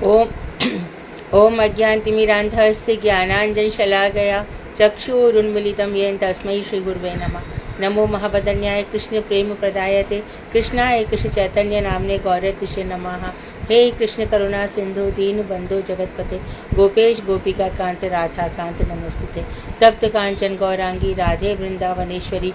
ओम ओम अज्ञानतिमिरान्धस्य ज्ञानाञ्जनशलाकया चक्षुरुन्मीलितं येन तस्मै श्रीगुरुवे नमः। नमो महावदन्याय कृष्ण प्रेम प्रदायते कृष्णाय कृष्ण चैतन्य नामने गौरतिषे नमः। हे कृष्ण करुणा सिंधु दीन बंधु जगतपते गोपेश गोपिका कांत राधा कांत नमस्तुते। तप्त कांचन गौरांगी राधे वृंदावनेश्वरी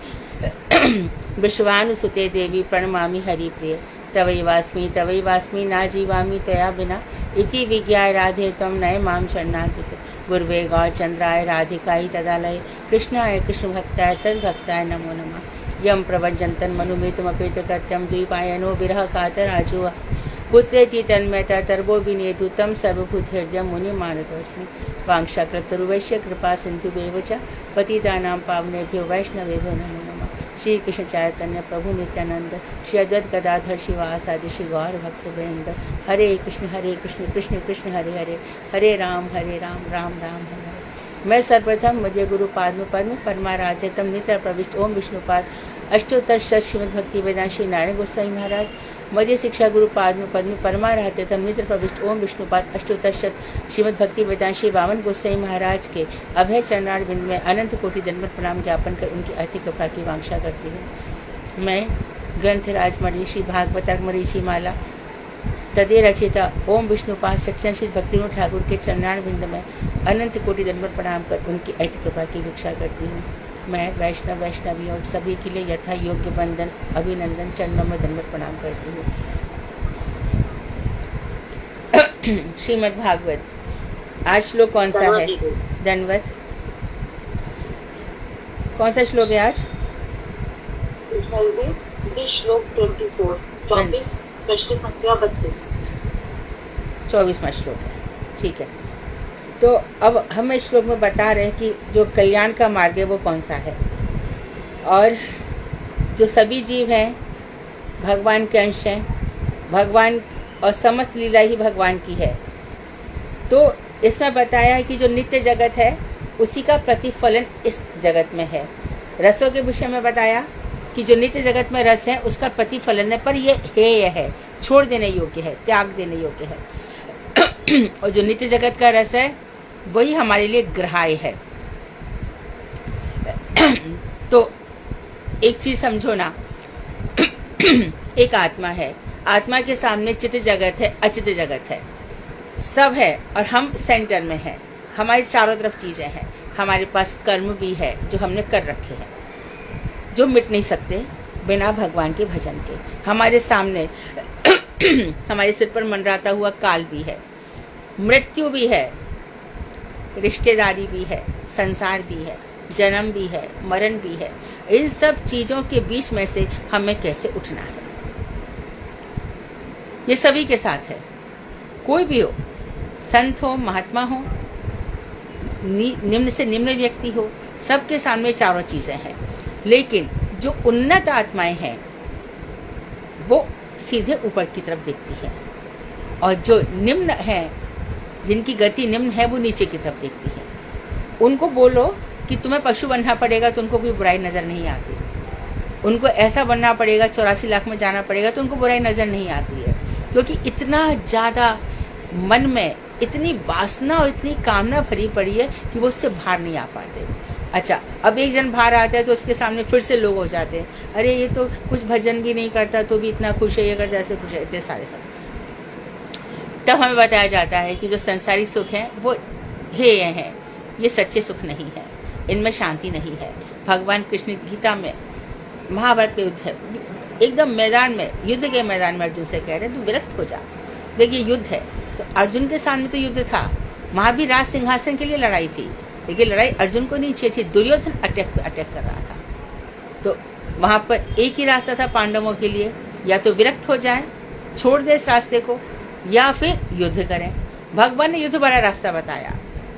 विश्वानुसुते देवी प्रणमामि हरिप्रिय। तवैवास्मि ना जीवामि त्वया बिना इति विज्ञाय राधे त्वं नय मां शरणागते। गुरुवे गौरचंद्राय राधिकायै तदालये कृष्णाय कृष्ण भक्ताय तद्भक्ताय नमो नमः। यं प्रवज्जन्तं मनुमितमपेतकृत्यं द्वैपायनो विरह कातराजुः पुत्रेति तन्मयता तर्वो विनेतु तं सर्वभूतहृदयं मुनिमानतोऽस्मि। वाञ्छाकृतरुवैश्य कृपा सिन्धुभ्येव च पतितानां पावनेभ्यो वैष्णवेभ्यो नमो नमः। श्री कृष्ण चैतन्य प्रभु नित्यानंद श्री अद्वैत गदाधर शिवासादि श्री गौर भक्तवृंद। हरे कृष्ण कृष्ण कृष्ण हरे हरे, हरे राम राम राम हरे हरे। मैं सर्वप्रथम मध्य गुरु पाद्म पद्म परमाराध्यतम नित्य प्रविष्ट ओम विष्णुपाद अष्टोत्तर शत श्रीमद भक्ति वेदांत श्री नारायण गोस्वामी महाराज मध्य शिक्षा गुरु पाद्म पद्म परमाराध्यतम नित्य प्रविष्ट ओम विष्णुपाद अष्टोत्तर शत श्रीमद भक्ति वेदांत श्री वामन गोस्वामी महाराज के अभय चरणार बिंद में अनंत कोटि दंडवत प्रणाम ज्ञापन कर उनकी अति कृपा की वांछा करती हूँ। मैं ग्रंथराज मरीषि भागवत मरीषि माला तदे रचिता ओम विष्णुपाद सच्चन श्री भक्तिविनोद ठाकुर के चरणार बिंद में अनंत कोटि दंडवत प्रणाम कर उनकी अति कृपा की भिक्षा करती हूँ। मैं वैष्णवी और सभी के लिए यथा योग्य वंदन अभिनंदन चरणों में दंडवत प्रणाम करती हूँ। श्रीमद् भागवत आज श्लोक कौन सा है? दंडवत कौन सा श्लोक है आज? श्लोक 24 प्रश्न संख्या 32 24वां श्लोक है। ठीक है, तो अब हम इस श्लोक में बता रहे हैं कि जो कल्याण का मार्ग है वो कौन सा है, और जो सभी जीव हैं भगवान के अंश हैं, भगवान और समस्त लीला ही भगवान की है। तो इसमें बताया है कि जो नित्य जगत है उसी का प्रतिफलन इस जगत में है। रसों के विषय में बताया कि जो नित्य जगत में रस है उसका प्रतिफलन है, पर ये हेय है, छोड़ देने योग्य है, त्याग देने योग्य है। और जो नित्य जगत का रस है वही हमारे लिए ग्राह्य है। तो एक चीज समझो ना, एक आत्मा है, आत्मा के सामने चित्त जगत है, अचित जगत है, सब है और हम सेंटर में हैं। हमारी चारों तरफ चीजें हैं, हमारे पास कर्म भी है जो हमने कर रखे हैं, जो मिट नहीं सकते बिना भगवान के भजन के। हमारे सामने हमारे सिर पर मंडराता हुआ काल भी है, मृत्यु भी है, रिश्तेदारी भी है, संसार भी है, जन्म भी है, मरण भी है। इन सब चीजों के बीच में से हमें कैसे उठना है, ये सभी के साथ है। कोई भी हो, संत हो, महात्मा हो, निम्न से निम्न व्यक्ति हो, सबके सामने चारों चीजें हैं। लेकिन जो उन्नत आत्माएं हैं वो सीधे ऊपर की तरफ देखती है, और जो निम्न है, जिनकी गति निम्न है, वो नीचे की तरफ देखती है। उनको बोलो कि तुम्हें पशु बनना पड़ेगा तो उनको कोई बुराई नजर नहीं आती, उनको ऐसा बनना पड़ेगा 84 लाख में जाना पड़ेगा तो उनको बुराई नजर नहीं आती है, क्योंकि इतना ज्यादा मन में इतनी वासना और इतनी कामना भरी पड़ी है कि वो उससे बाहर नहीं आ पाते। अच्छा, अब एक जन बाहर आता है तो उसके सामने फिर से लोग हो जाते हैं, अरे ये तो कुछ भजन भी नहीं करता तो भी इतना खुश है, ये करता ऐसे खुश है, इतने सारे सब। तब हमें बताया जाता है कि जो संसारिक सुख है वो हेय है, ये सच्चे सुख नहीं है, इनमें शांति नहीं है। भगवान कृष्ण गीता में महाभारत के युद्ध है, एकदम मैदान में, युद्ध के मैदान में अर्जुन से कह रहे तू विरक्त हो जा। देखिए युद्ध है तो अर्जुन के सामने तो युद्ध था, महावीर राज सिंहासन के लिए लड़ाई थी, लेकिन लड़ाई अर्जुन को नहीं चाहिए थी, दुर्योधन अटैक कर रहा था। तो वहां पर एक ही रास्ता था पांडवों के लिए, या तो विरक्त हो जाए, छोड़ दे इस रास्ते को, या फिर युद्ध करें। भगवान ने युद्ध वाला रास्ता बताया,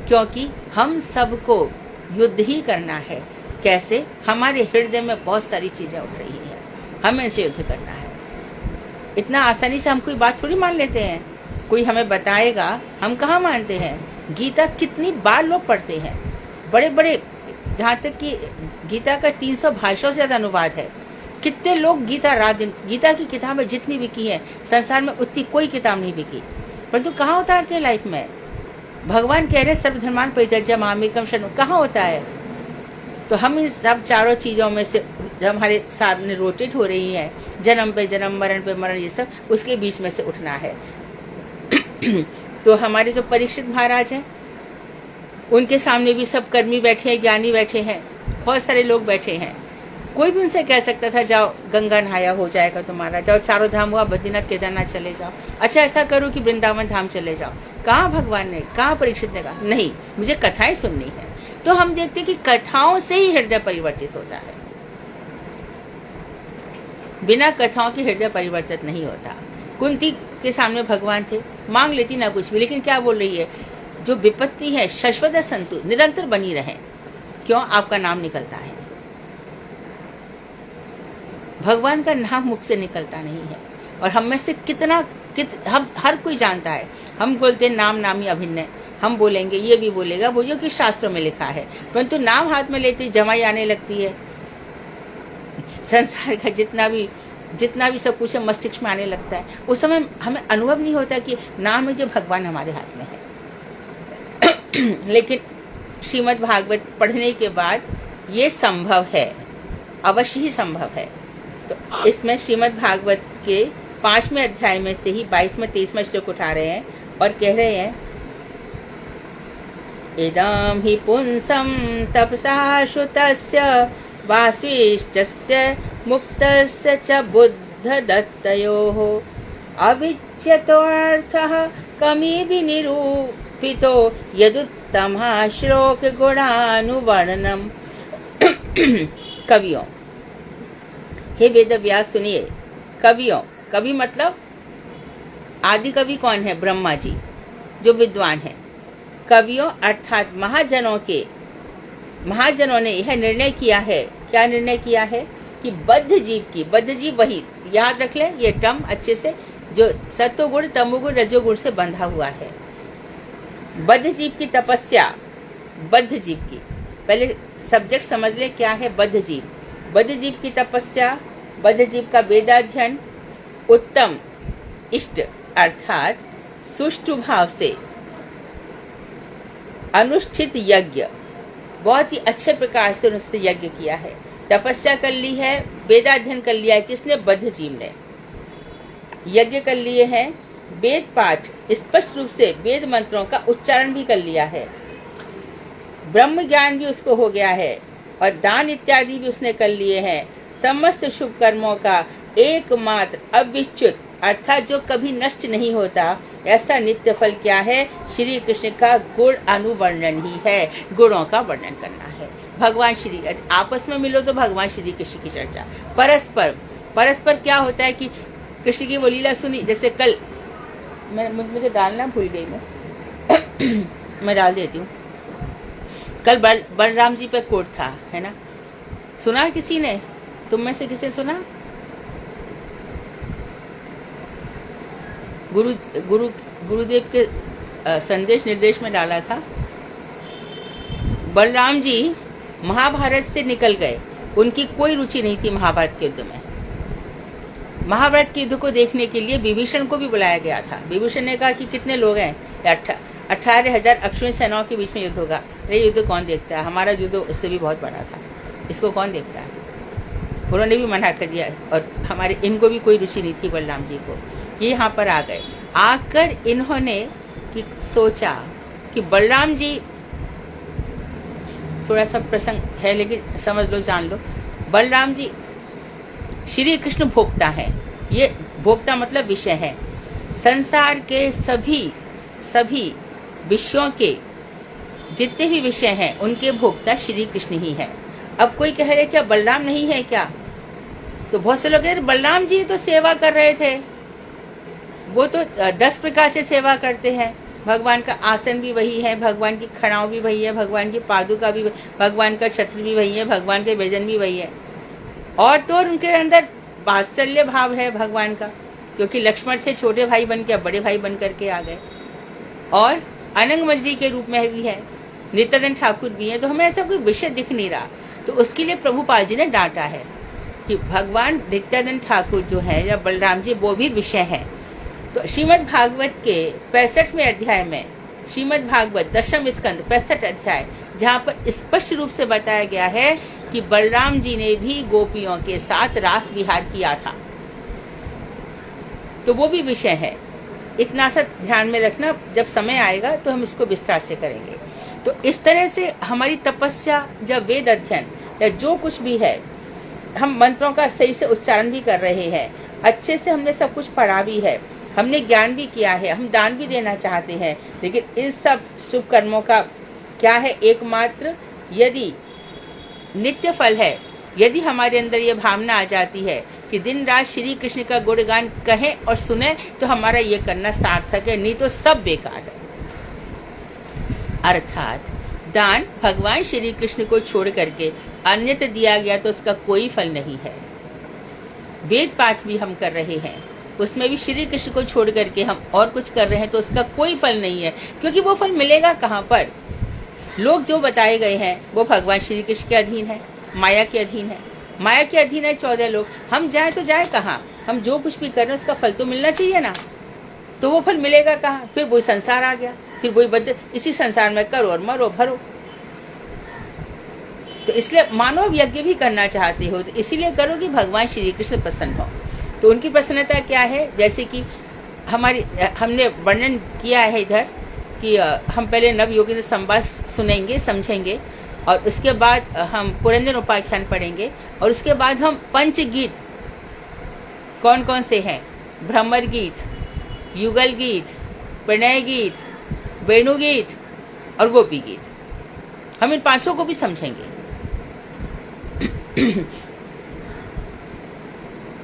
क्योंकि हम सबको युद्ध ही करना है। कैसे? हमारे हृदय में बहुत सारी चीजें उठ रही हैं, हमें इनसे युद्ध करना है। इतना आसानी से हम कोई बात थोड़ी मान लेते हैं, कोई हमें बताएगा, हम कहाँ मानते हैं। गीता कितनी बार लोग पढ़ते हैं, बड़े बड़े, जहाँ तक कि गीता का 300 भाषाओं से ज्यादा अनुवाद है। कितने लोग गीता रात दिन, गीता की किताबें जितनी बिकी है संसार में उतनी कोई किताब नहीं बिकी। परंतु कहाँ उतारते हैं लाइफ में? भगवान कह रहे सर्वधर्मान परित्यज्य मामेकम शरणं, कहाँ होता है? तो हम इन सब चारों चीजों में से जब हमारे सामने रोटेट हो रही है, जन्म पे जन्म, मरण पे मरण, ये सब उसके बीच में से उठना है। तो हमारे जो परीक्षित महाराज हैं, उनके सामने भी सब कर्मी बैठे हैं, ज्ञानी बैठे हैं, बहुत सारे लोग बैठे हैं। कोई भी उनसे कह सकता था जाओ गंगा नहाया हो जाएगा तुम्हारा, जाओ चारों धाम हुआ, बद्रीनाथ केदारनाथ चले जाओ, अच्छा ऐसा करो कि वृंदावन धाम चले जाओ। कहाँ भगवान ने, कहाँ परीक्षित ने कहा नहीं, मुझे कथाएं सुननी है। तो हम देखते कि कथाओं से ही हृदय परिवर्तित होता है, बिना कथाओं के हृदय परिवर्तित नहीं होता। कुंती के सामने भगवान थे, मांग लेती ना कुछ भी, लेकिन क्या बोल रही है, जो विपत्ति है शाश्वत संतु निरंतर बनी रहे, क्यों? आपका नाम निकलता है। भगवान का नाम मुख से निकलता नहीं है। और हम में से हम हर कोई जानता है, हम बोलते नाम नामी अभिन्न, हम बोलेंगे, ये भी बोलेगा, वो जो कि शास्त्रों में लिखा है, परंतु नाम हाथ में लेते जमाई आने लगती है। संसार का जितना भी सब कुछ मस्तिष्क में आने लगता है, उस समय हमें अनुभव नहीं होता कि नाम है जो भगवान हमारे हाथ में है। लेकिन श्रीमद् भागवत पढ़ने के बाद ये संभव है, अवश्य ही संभव है। तो इसमें श्रीमद् भागवत के 5वें अध्याय में से ही 22वें 23वें श्लोक उठा रहे हैं और कह रहे हैं, इदं हि पुंसं तपसा श्रुतस्य वासिष्ठस्य मुक्तस्य च बुद्धदत्तयोः अविच्यतोऽर्थः कमिभिः निरूपितो यदुत्तमः श्लोकगुणानुवर्णनम्। कवियों, हे वेद व्यास सुनिए, कवियों, कवि मतलब आदि कवि कौन है? ब्रह्मा जी, जो विद्वान है। कवियों अर्थात महाजनों ने यह निर्णय किया है, क्या निर्णय किया है? कि बद्ध जीव वही, याद रख लें ये टर्म अच्छे से, जो सत्वगुण तमोगुण रजोगुण से बंधा हुआ है। बद्ध जीव की तपस्या, बद्ध जीव की, पहले सब्जेक्ट समझ ले क्या है बद्ध जीव। बद्ध जीव की तपस्या, बद्ध जीव का वेदाध्ययन, उत्तम इष्ट अर्थात सुष्ठु भाव से अनुष्ठित यज्ञ, बहुत ही अच्छे प्रकार से उनसे यज्ञ किया है, तपस्या कर ली है, वेदाध्ययन कर लिया है। किसने? बद्ध जीव ने। यज्ञ कर लिए हैं, वेद पाठ स्पष्ट रूप से वेद मंत्रों का उच्चारण भी कर लिया है, ब्रह्म ज्ञान भी उसको हो गया है और दान इत्यादि भी उसने कर लिए हैं। समस्त शुभ कर्मों का एकमात्र अविच्युत अर्थात जो कभी नष्ट नहीं होता, ऐसा नित्य फल क्या है? श्री कृष्ण का गुण अनुवर्णन ही है, गुणों का वर्णन करना है। भगवान श्री, आपस में मिलो तो भगवान श्री कृष्ण की चर्चा, परस्पर क्या होता है कि कृष्ण की वो लीला सुनी। जैसे कल मुझे डालना भूल गई मैं डाल देती हूँ। कल बलराम जी पे कोट था, है ना? सुना किसी ने? तुम में से किसी सुना? गुरुदेव के संदेश निर्देश में डाला था। बलराम जी महाभारत से निकल गए, उनकी कोई रुचि नहीं थी महाभारत के युद्ध में। महाभारत के युद्ध को देखने के लिए विभीषण को भी बुलाया गया था। विभीषण ने कहा कि कितने लोग हैं? 18,000 अक्षौहिणी सेनाओं के बीच में युद्ध होगा। अरे युद्ध कौन देखता है, हमारा युद्ध इससे भी बहुत बड़ा था, इसको कौन देखता है? उन्होंने भी मना कर दिया और हमारे इनको भी कोई रुचि नहीं थी बलराम जी को। ये यहाँ पर आ गए, आकर इन्होंने सोचा कि बलराम जी, थोड़ा सा प्रसंग है लेकिन समझ लो, जान लो, बलराम जी श्री कृष्ण भोक्ता है। ये भोक्ता मतलब विषय है, संसार के सभी विषयों के जितने भी विषय हैं उनके भोक्ता श्री कृष्ण ही है। अब कोई कह रहे क्या बलराम नहीं है क्या? तो बहुत से लोग कह रहे बलराम जी तो सेवा कर रहे थे, वो तो 10 प्रकार से सेवा करते हैं। भगवान का आसन भी वही है, भगवान की खड़ाऊ भी वही है, भगवान की पादुका भी, भगवान का छत्र भी वही है, भगवान के व्यजन भी वही है। और तो उनके अंदर वात्सल्य भाव है भगवान का, क्योंकि लक्ष्मण से छोटे भाई बन के अब बड़े भाई बन करके आ गए, और अनंग मजदी के रूप में भी है, नित्यानंद ठाकुर भी है। तो हमें ऐसा कोई विषय दिख नहीं रहा, तो उसके लिए प्रभुपाल जी ने डांटा है कि भगवान नित्यानंद ठाकुर जो है या बलराम जी वो भी विषय है। तो श्रीमद् भागवत के 65वें अध्याय में, श्रीमद् भागवत दशम स्कंद 65 अध्याय, जहाँ पर स्पष्ट रूप से बताया गया है कि बलराम जी ने भी गोपियों के साथ रास विहार किया था। तो वो भी विषय है, इतना सा ध्यान में रखना, जब समय आएगा तो हम इसको विस्तार से करेंगे। तो इस तरह से हमारी तपस्या, जब वेद अध्ययन या जो कुछ भी है, हम मंत्रों का सही से उच्चारण भी कर रहे हैं, अच्छे से हमने सब कुछ पढ़ा भी है, हमने ज्ञान भी किया है, हम दान भी देना चाहते हैं, लेकिन इन सब शुभ कर्मों का क्या है? एकमात्र यदि नित्य फल है, यदि हमारे अंदर ये भावना आ जाती है कि दिन रात श्री कृष्ण का गुणगान कहें और सुने, तो हमारा ये करना सार्थक है, नहीं तो सब बेकार है। अर्थात दान भगवान श्री कृष्ण को छोड़ करके अन्यत्र दिया गया तो उसका कोई फल नहीं है। वेद पाठ भी हम कर रहे हैं, उसमें भी श्री कृष्ण को छोड़ करके हम और कुछ कर रहे हैं तो उसका कोई फल नहीं है, क्योंकि वो फल मिलेगा कहाँ पर? लोग जो बताए गए हैं वो भगवान श्री कृष्ण के अधीन है, माया के अधीन है। माया के अधीन है 14 लोग, हम जाए तो जाए कहाँ? हम जो कुछ भी कर रहे हैं उसका फल तो मिलना चाहिए ना, तो वो फल मिलेगा कहाँ? फिर वही संसार आ गया, फिर वही बद्ध, इसी संसार में करो और मरो भरो। तो इसलिए मानव यज्ञ भी करना चाहते हो तो इसीलिए करो कि भगवान श्री कृष्ण प्रसन्न हो। तो उनकी प्रसन्नता क्या है? जैसे कि हमने वर्णन किया है इधर कि हम पहले नव योगेंद्र संवाद सुनेंगे, समझेंगे, और उसके बाद हम पुरंदर उपाख्यान पढ़ेंगे, और उसके बाद हम पंच गीत कौन कौन से हैं? भ्रमर गीत, युगल गीत, प्रणय गीत, वेणु गीत और गोपी गीत, हम इन पांचों को भी समझेंगे।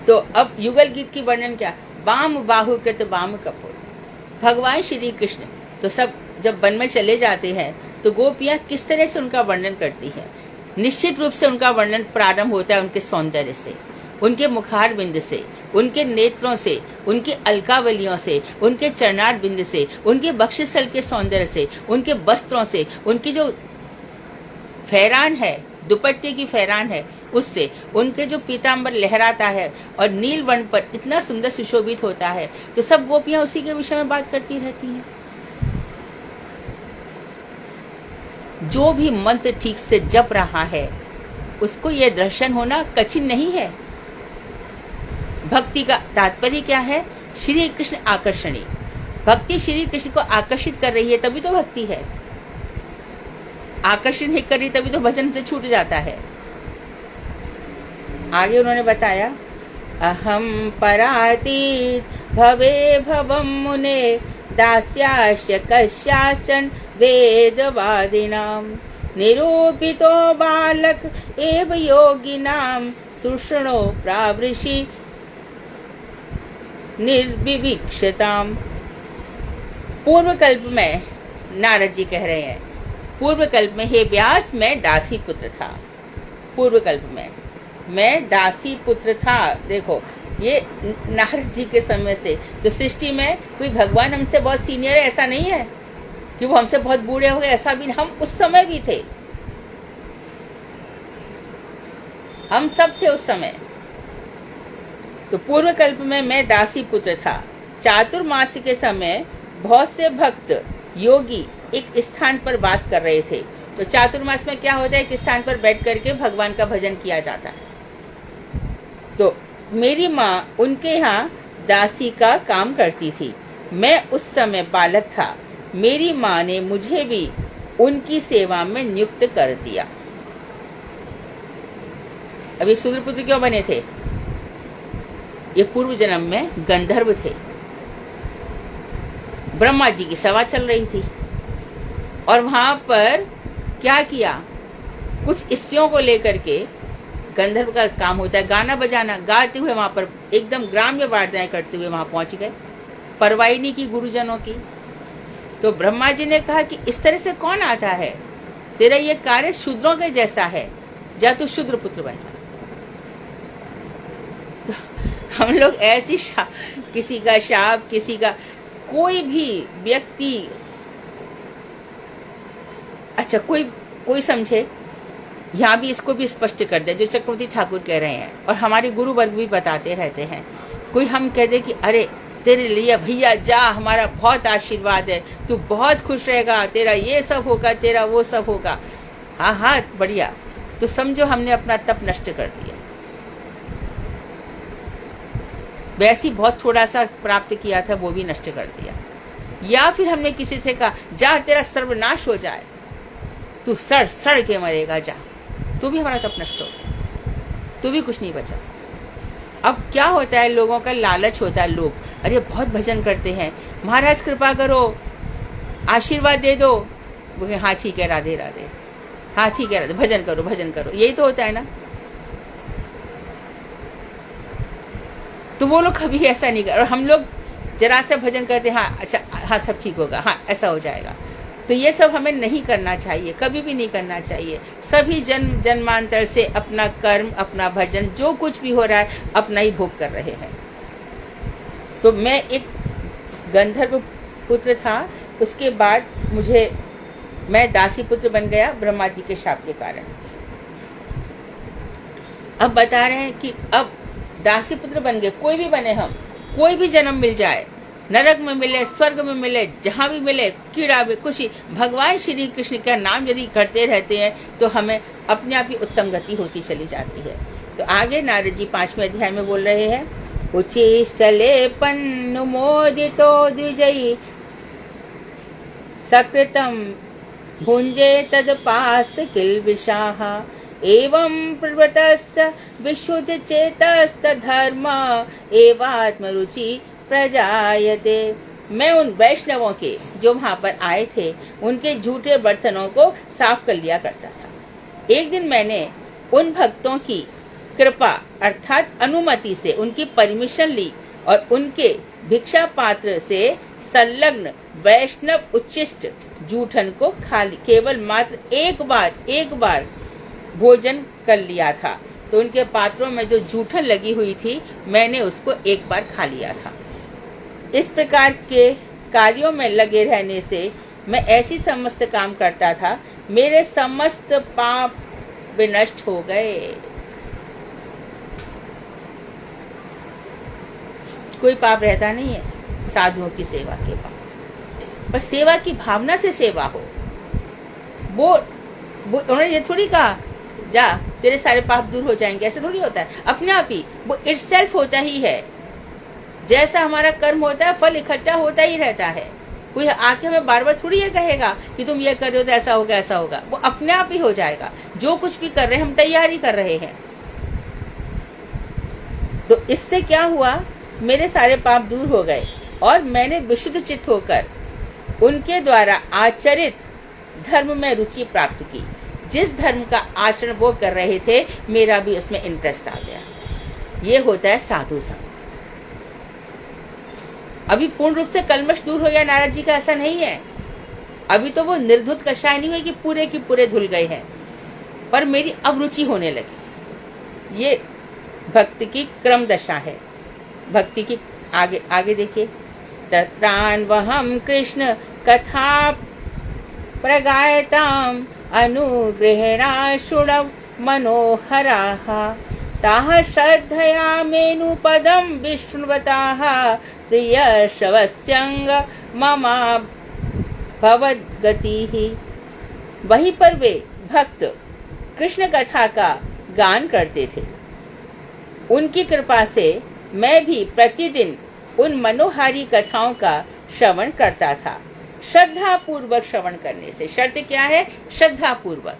तो अब युगल गीत की वर्णन क्या? बाम बाहुकृत बाम कपूर, भगवान श्री कृष्ण तो सब जब वन में चले जाते हैं तो गोपियां किस तरह से उनका वर्णन करती है? निश्चित रूप से उनका वर्णन प्रारंभ होता है उनके सौंदर्य से, उनके मुखार बिंद से, उनके नेत्रों से, उनकी अलकावलियों से, उनके चरणार बिंद से, उनके बक्षस्थल के सौंदर्य से, उनके वस्त्रों से, उनकी जो फैरान है, दुपट्टे की फैरान है, उससे, उनके जो पीतांबर लहराता है और नील वर्ण पर इतना सुंदर सुशोभित होता है, तो सब गोपियां उसी के विषय में बात करती रहती हैं। जो भी मंत्र ठीक से जप रहा है उसको यह दर्शन होना कठिन नहीं है। भक्ति का तात्पर्य क्या है? श्री कृष्ण आकर्षणी, भक्ति श्री कृष्ण को आकर्षित कर रही है तभी तो भक्ति है, आकर्षित नहीं कर रही तभी तो भजन से छूट जाता है। आगे उन्होंने बताया, अहम परातीत भवे भवम मुने दास्याश्च कस्याचन वेदवादिनाम निरूपितो बालक एव योगिनाम सुषणो प्रावृषि निर्विवीक्षताम। पूर्व कल्प में नारद जी कह रहे हैं, पूर्व कल्प में हे व्यास मैं दासी पुत्र था, पूर्व कल्प में मैं दासी पुत्र था। देखो ये नारद जी के समय से, तो सृष्टि में कोई भगवान हमसे बहुत सीनियर है ऐसा नहीं है कि वो हमसे बहुत बूढ़े हो गए, ऐसा भी, हम उस समय भी थे, हम सब थे उस समय। तो पूर्व कल्प में मैं दासी पुत्र था। चातुर्मास के समय बहुत से भक्त योगी एक स्थान पर वास कर रहे थे। तो चातुर्मास में क्या होता है? एक स्थान पर बैठ करके भगवान का भजन किया जाता है। तो मेरी माँ उनके यहाँ दासी का काम करती थी। मैं उस समय बालक था, मेरी माँ ने मुझे भी उनकी सेवा में नियुक्त कर दिया। अभी शूद्रपुत्र क्यों बने थे? ये पूर्व जन्म में गंधर्व थे। ब्रह्मा जी की सभा चल रही थी और वहां पर क्या किया? कुछ स्त्रियों को लेकर के, गंधर्व का काम होता है गाना बजाना, गाते हुए वहां पर एकदम ग्राम्य वार्ताएं करते हुए वहां पहुंच गए, परवाही नहीं की गुरुजनों की। तो ब्रह्मा जी ने कहा कि इस तरह से कौन आता है, तेरा ये कार्य शूद्रों के जैसा है, जा तू शूद्र पुत्र बन जा। तो हम लोग ऐसी किसी का शाप, किसी का कोई भी व्यक्ति, अच्छा कोई समझे, यहाँ भी इसको भी स्पष्ट कर दे जो चक्रवर्ती ठाकुर कह रहे हैं, और हमारे गुरु वर्ग भी बताते रहते हैं। कोई हम कह दे कि अरे तेरे लिए भैया जा, हमारा बहुत आशीर्वाद है, तू बहुत खुश रहेगा, तेरा ये सब होगा, तेरा वो सब होगा। हाँ हाँ बढ़िया, तो समझो हमने अपना तप नष्ट कर दिया। वैसे बहुत थोड़ा सा प्राप्त किया था वो भी नष्ट कर दिया। या फिर हमने किसी से कहा जा तेरा सर्वनाश हो जाए, तू सड़ सड़ के मरेगा जा, तो भी हमारा तप नष्ट हो गया, तो भी कुछ नहीं बचा। अब क्या होता है, लोगों का लालच होता है, लोग अरे बहुत भजन करते हैं, महाराज कृपा करो, आशीर्वाद दे दो। वो कहे हाँ ठीक है राधे राधे, हाँ ठीक है राधे, भजन करो भजन करो, यही तो होता है ना। तो वो लोग कभी ऐसा नहीं कर, और हम लोग जरा से भजन करते हाँ अच्छा हाँ सब ठीक होगा, हाँ ऐसा हो जाएगा। तो ये सब हमें नहीं करना चाहिए, कभी भी नहीं करना चाहिए। सभी जन्म जन्मांतर से अपना कर्म, अपना भजन, जो कुछ भी हो रहा है अपना ही भोग कर रहे हैं। तो मैं एक गंधर्व पुत्र था, उसके बाद मैं दासी पुत्र बन गया ब्रह्मा जी के शाप के कारण। अब बता रहे हैं कि अब दासी पुत्र बन गए, कोई भी बने हम, कोई भी जन्म मिल जाए, नरक में मिले, स्वर्ग में मिले, जहां भी मिले, कीड़ा में खुशी, भगवान श्री कृष्ण का नाम यदि करते रहते हैं तो हमें अपने आप ही उत्तम गति होती चली जाती है। तो आगे नारद जी 5वें अध्याय में बोल रहे हैं, उचिष्टले पन्नुमोदितो द्विजयी सकृतम भुंजे तदपास्त किल्बिषाः एवं प्रवृतस्य विशुद्ध चेतस्त धर्म एवात्मरुचि प्रजायते। मैं उन वैष्णवों के जो वहां पर आए थे उनके झूठे बर्तनों को साफ कर लिया करता था। एक दिन मैंने उन भक्तों की कृपा अर्थात अनुमति से उनकी परमिशन ली और उनके भिक्षा पात्र से संलग्न वैष्णव उच्छिष्ट जूठन को खा ली, केवल मात्र एक बार भोजन कर लिया था। तो उनके पात्रों में जो जूठन लगी हुई थी मैंने उसको एक बार खा लिया था। इस प्रकार के कार्यों में लगे रहने से मैं ऐसी समस्त काम करता था, मेरे समस्त पाप विनष्ट हो गए। कोई पाप रहता नहीं है साधुओं की सेवा के बाद, बस सेवा की भावना से सेवा हो। वो उन्होंने ये थोड़ी कहा जा तेरे सारे पाप दूर हो जाएंगे, ऐसे थोड़ी होता है, अपने आप ही वो इटसेल्फ होता ही है। जैसा हमारा कर्म होता है फल इकट्ठा होता ही रहता है। कोई आके हमें बार बार थोड़ी ये कहेगा कि तुम ये कर रहे हो तो ऐसा होगा ऐसा होगा, वो अपने आप ही हो जाएगा। जो कुछ भी कर रहे हैं हम तैयारी कर रहे हैं। तो इससे क्या हुआ, मेरे सारे पाप दूर हो गए और मैंने विशुद्ध चित्त होकर उनके द्वारा आचरित धर्म में रुचि प्राप्त की। जिस धर्म का आचरण वो कर रहे थे मेरा भी उसमें इंटरेस्ट आ गया। ये होता है साधु संग। अभी पूर्ण रूप से कलमश दूर हो गया नारद जी का, ऐसा नहीं है। अभी तो वो निर्धुत कषाय नहीं हुई कि पूरे की पूरे धुल गए हैं, पर मेरी अब रुचि होने लगी। ये भक्ति की क्रम दशा है। भक्ति की आगे देखिए, तत्रान्वहं कृष्ण कथा प्रगायताम अनुग्रहेणाशुणव मनोहराः ताः श्रद्धया मेनु पदम विष्णुवताः प्रिय शवस्यंग ममा भवद्गतिः। वहीं पर वे भक्त कृष्ण कथा का गान करते थे। उनकी कृपा से मैं भी प्रतिदिन उन मनोहारी कथाओं का श्रवण करता था। श्रद्धा पूर्वक श्रवण करने से, शर्त क्या है, श्रद्धा पूर्वक।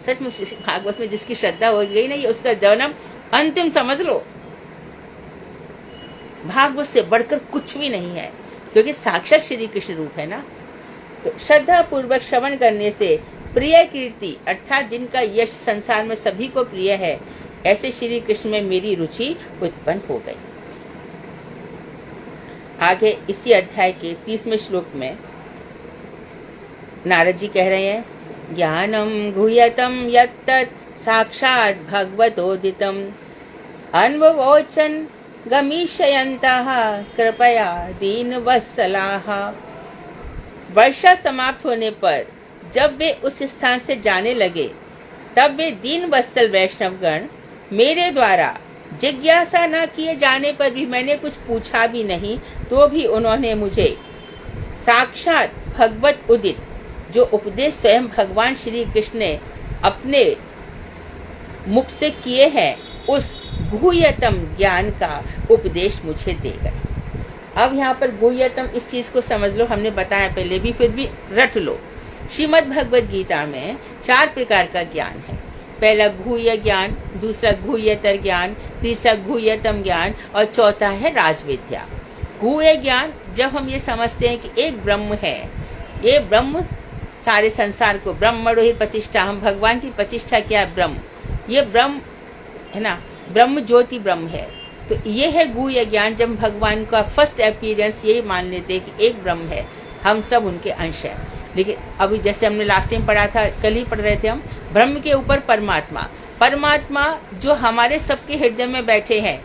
सच में भागवत में जिसकी श्रद्धा हो गई ना, ये उसका जन्म अंतिम समझ लो। भागवत से बढ़कर कुछ भी नहीं है, क्योंकि साक्षात श्री कृष्ण रूप है ना। तो श्रद्धा पूर्वक श्रवण करने से प्रिय कीर्ति अर्थात जिनका यश संसार में सभी को प्रिय है, ऐसे श्री कृष्ण में मेरी रुचि उत्पन्न हो गई। आगे इसी अध्याय के 30वें श्लोक में नारद जी कह रहे हैं, ज्ञानम गुह्यतम यत्तत् साक्षात् भगवतोदितम अन्ववोचन गमीशयन्तः कृपया दीनवत्सलाः। वर्षा समाप्त होने पर जब वे उस स्थान से जाने लगे, तब वे दीन वत्सल वैष्णवगण मेरे द्वारा जिज्ञासा न किए जाने पर भी, मैंने कुछ पूछा भी नहीं तो भी उन्होंने मुझे साक्षात भगवत उदित, जो उपदेश स्वयं भगवान श्री कृष्ण ने अपने मुख से किए हैं, उस गुह्यतम ज्ञान का उपदेश मुझे दे गए। अब यहाँ पर गुह्यतम, इस चीज को समझ लो, हमने बताया पहले भी, फिर भी रट लो। श्रीमद् भगवद गीता में 4 प्रकार का ज्ञान है। पहला गुह्य ज्ञान, दूसरा गुह्यतर ज्ञान, तीसरा गुह्यतम ज्ञान और चौथा है राजविद्या। गुह्य ज्ञान, जब हम ये समझते हैं कि एक ब्रह्म है, ये ब्रह्म सारे संसार को, ब्रह्मणो ही प्रतिष्ठा, हम भगवान की प्रतिष्ठा क्या है? ब्रह्म। ये ब्रह्म है ना, ब्रह्म ज्योति ब्रह्म है। तो ये है गुह्य ज्ञान, जब भगवान का फर्स्ट अपीयरेंस यही मान लेते हैं कि एक ब्रह्म है, हम सब उनके अंश हैं। लेकिन अभी जैसे हमने लास्ट टाइम पढ़ा था, कल ही पढ़ रहे थे हम, ब्रह्म के ऊपर परमात्मा, परमात्मा जो हमारे सबके हृदय में बैठे हैं,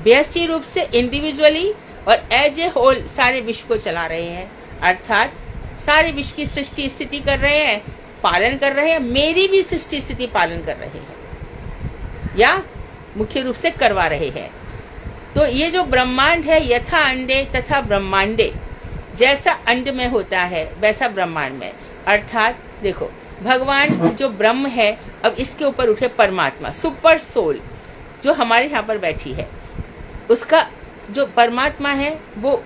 व्यष्टि रूप से इंडिविजुअली और एज ए होल सारे विश्व को चला रहे हैं, अर्थात सारे विश्व की सृष्टि स्थिति कर रहे हैं, पालन कर रहे हैं, मेरी भी सृष्टि स्थिति पालन कर रहे हैं या मुख्य रूप से करवा रहे हैं। तो ये जो ब्रह्मांड है, यथा अंडे तथा ब्रह्मांडे, जैसा अंड में होता है वैसा ब्रह्मांड में, अर्थात देखो भगवान जो ब्रह्म है, अब इसके ऊपर उठे परमात्मा, सुपर सोल जो हमारे यहाँ पर बैठी है, उसका जो परमात्मा है वो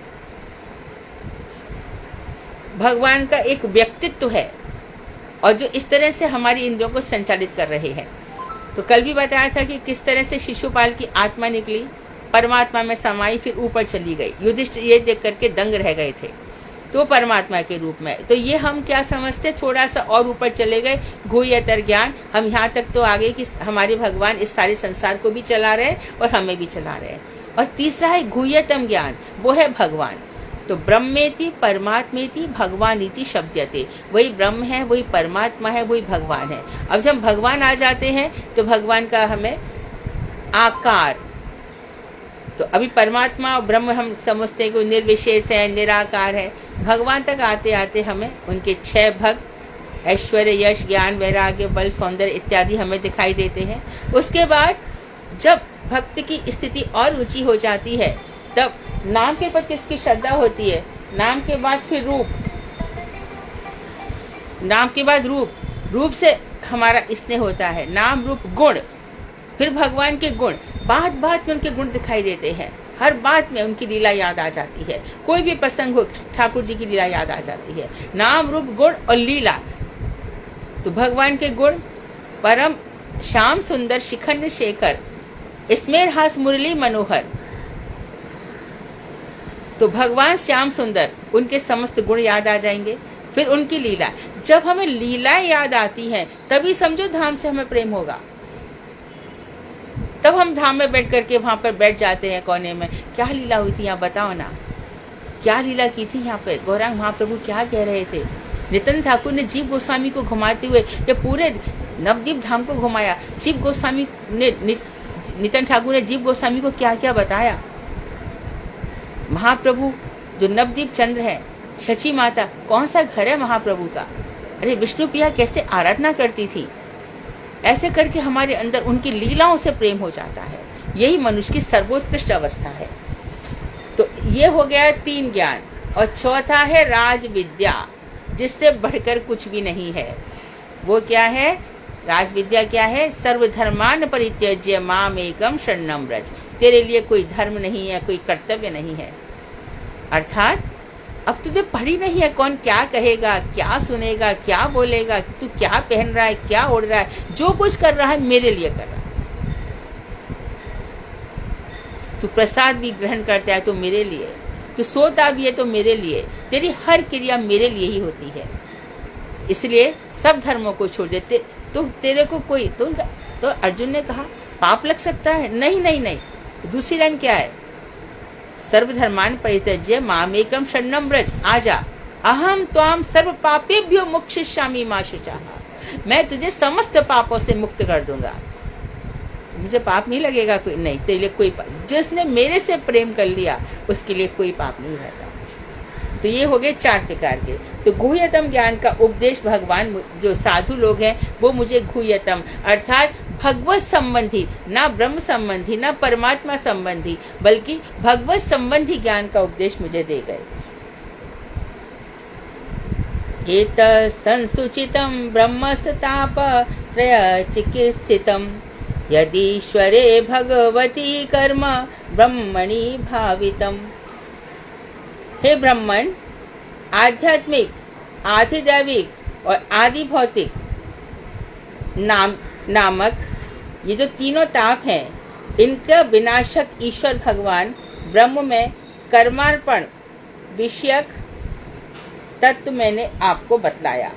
भगवान का एक व्यक्तित्व है और जो इस तरह से हमारी इंद्रियों को संचालित कर रहे हैं। तो कल भी बताया था कि किस तरह से शिशुपाल की आत्मा निकली, परमात्मा में समाई, फिर ऊपर चली गई। युधिष्ठिर ये देख करके दंग रह गए थे, तो परमात्मा के रूप में। तो ये हम क्या समझते, थोड़ा सा और ऊपर चले गए, गुह्यतर ज्ञान। हम यहाँ तक तो आ गए कि हमारे भगवान इस सारे संसार को भी चला रहे हैं और हमें भी चला रहे हैं। और तीसरा है गुह्यतम ज्ञान, वो है भगवान। तो ब्रह्मेति परमात्मेति भगवानीति शब्दते, वही ब्रह्म है, वही परमात्मा है, वही भगवान है। अब जब भगवान आ जाते हैं तो भगवान का हमें आकार, तो अभी परमात्मा और ब्रह्म हम समझते हैं कि निर्विशेष है, निराकार है। भगवान तक आते आते हमें उनके 6 भग, ऐश्वर्य, यश, ज्ञान, वैराग्य, बल, सौंदर्य इत्यादि हमें दिखाई देते हैं। उसके बाद जब भक्त की स्थिति और ऊंची हो जाती है, तब नाम के प्रति इसकी श्रद्धा होती है। नाम के बाद फिर रूप, नाम के बाद रूप, रूप से हमारा स्नेह होता है, नाम रूप गुण, फिर भगवान के गुण, बात बात में उनके गुण दिखाई देते हैं, हर बात में उनकी लीला याद आ जाती है। कोई भी प्रसंग हो, ठाकुर जी की लीला याद आ जाती है। नाम रूप गुण और लीला, तो भगवान के गुण, परम श्याम सुंदर शिखंड शेखर, स्मेर हास मुरली मनोहर। तो भगवान श्याम सुंदर, उनके समस्त गुण याद आ जाएंगे। फिर उनकी लीला, जब हमें लीलाएं याद आती हैं तभी समझो धाम से हमें प्रेम होगा। तब हम धाम में बैठ करके वहां पर बैठ जाते हैं कोने में, क्या लीला हुई थी यहाँ बताओ ना, क्या लीला की थी यहाँ पे, गौरांग महाप्रभु क्या कह रहे थे। नित्यानंद ठाकुर ने जीव गोस्वामी को घुमाते हुए ये पूरे नवद्वीप धाम को घुमाया। जीव गोस्वामी ने, नित्यानंद ठाकुर ने जीव गोस्वामी को क्या क्या बताया। महाप्रभु जो नवदीप चंद्र है, शची माता, कौन सा घर है महाप्रभु का, अरे विष्णु प्रिया कैसे आराधना करती थी। ऐसे करके हमारे अंदर उनकी लीलाओं से प्रेम हो जाता है। यही मनुष्य की सर्वोत्कृष्ट अवस्था है। तो ये हो गया 3 ज्ञान। और चौथा है राज विद्या, जिससे बढ़कर कुछ भी नहीं है। वो क्या है? राज विद्या क्या है? सर्वधर्मान परित्यज्य मामेकम शरणम व्रज। तेरे लिए कोई धर्म नहीं है, कोई कर्तव्य नहीं है। अर्थात अब तुझे पढ़ी नहीं है, कौन क्या कहेगा, क्या सुनेगा, क्या बोलेगा, तू क्या पहन रहा है, क्या ओढ़ रहा है, जो कुछ कर रहा है मेरे लिए कर रहा है। तू प्रसाद भी ग्रहण करता है तो मेरे लिए, तू सोता भी है तो मेरे लिए, तेरी हर क्रिया मेरे लिए ही होती है। इसलिए सब धर्मों को छोड़ देते। तो तेरे को कोई तो अर्जुन ने कहा पाप लग सकता है? नहीं नहीं नहीं। दूसरी लाइन क्या है? सर्वधर्मान परित्यज्य मामेकम शरणम व्रज। आजा, अहम त्वाम सर्व पापेभ्यो मोक्षयिष्यामि मा शुचः। मैं तुझे समस्त पापों से मुक्त कर दूंगा। मुझे पाप नहीं लगेगा कोई, नहीं तेरे लिए कोई पाप। जिसने मेरे से प्रेम कर लिया उसके लिए कोई पाप नहीं रहता। तो ये हो गए 4 प्रकार के। तो गुह्यतम ज्ञान का उपदेश भगवान, जो साधु लोग हैं वो मुझे गुह्यतम अर्थात भगवत संबंधी, ना ब्रह्म संबंधी, ना परमात्मा संबंधी, बल्कि भगवत संबंधी ज्ञान का उपदेश मुझे दे गए। एत संसुचितं ब्रह्मस्ताप त्रय चिकित्सितं यदीश्वरे भगवती कर्म ब्रह्मणि भावितम्। हे ब्राह्मण, आध्यात्मिक, आधिदैविक और आदि भौतिक नामक ये जो तीनों ताप हैं, इनका विनाशक ईश्वर भगवान ब्रह्म में कर्मार्पण विषयक तत्व मैंने आपको बतलाया।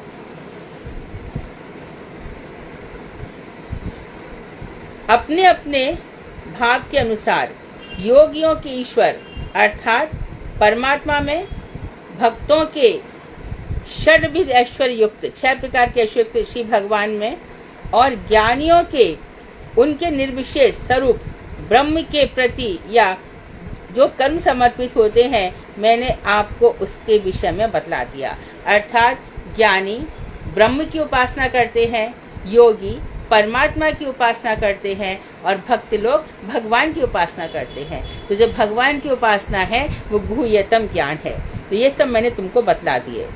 अपने अपने भाव के अनुसार योगियों के ईश्वर अर्थात परमात्मा में, भक्तों के षड्विध ऐश्वर्य युक्त 6 प्रकार के ऐश्वर्य युक्त श्री भगवान में, और ज्ञानियों के उनके निर्विशेष स्वरूप ब्रह्म के प्रति या जो कर्म समर्पित होते हैं, मैंने आपको उसके विषय में बतला दिया। अर्थात ज्ञानी ब्रह्म की उपासना करते हैं, योगी परमात्मा की उपासना करते हैं, और भक्त लोग भगवान की उपासना करते हैं। तो जो भगवान की उपासना है वो गुह्यतम ज्ञान है। तो ये सब मैंने तुमको बतला दिए।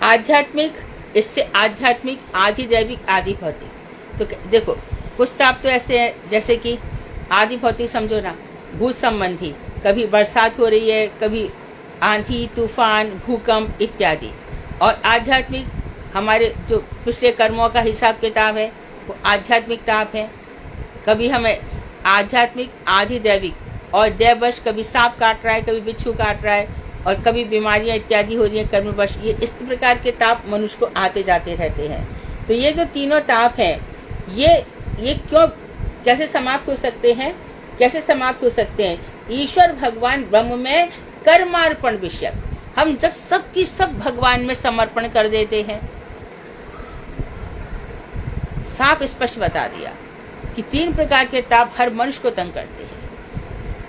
आध्यात्मिक, इससे आध्यात्मिक, आधिदैविक, आदि भौतिक। तो देखो कुछ ताप तो ऐसे हैं जैसे कि आदि भौतिक समझो ना, भू संबंधी, कभी बरसात हो रही है, कभी आंधी तूफान भूकंप इत्यादि। और आध्यात्मिक हमारे जो पिछले कर्मों का हिसाब किताब है वो आध्यात्मिक ताप है। कभी हमें आध्यात्मिक, आधिदैविक और दैववश, कभी सांप काट रहा है, कभी बिच्छू काट रहा है, और कभी बीमारियां इत्यादि हो रही है कर्मवश। ये इस प्रकार के ताप मनुष्य को आते जाते रहते हैं। तो ये जो तीनों ताप हैं, ये क्यों कैसे समाप्त हो सकते हैं? कैसे समाप्त हो सकते हैं? ईश्वर भगवान ब्रह्म में कर्मार्पण विषयक, हम जब सब की सब भगवान में समर्पण कर देते हैं। साफ स्पष्ट बता दिया कि 3 प्रकार के ताप हर मनुष्य को तंग करते हैं।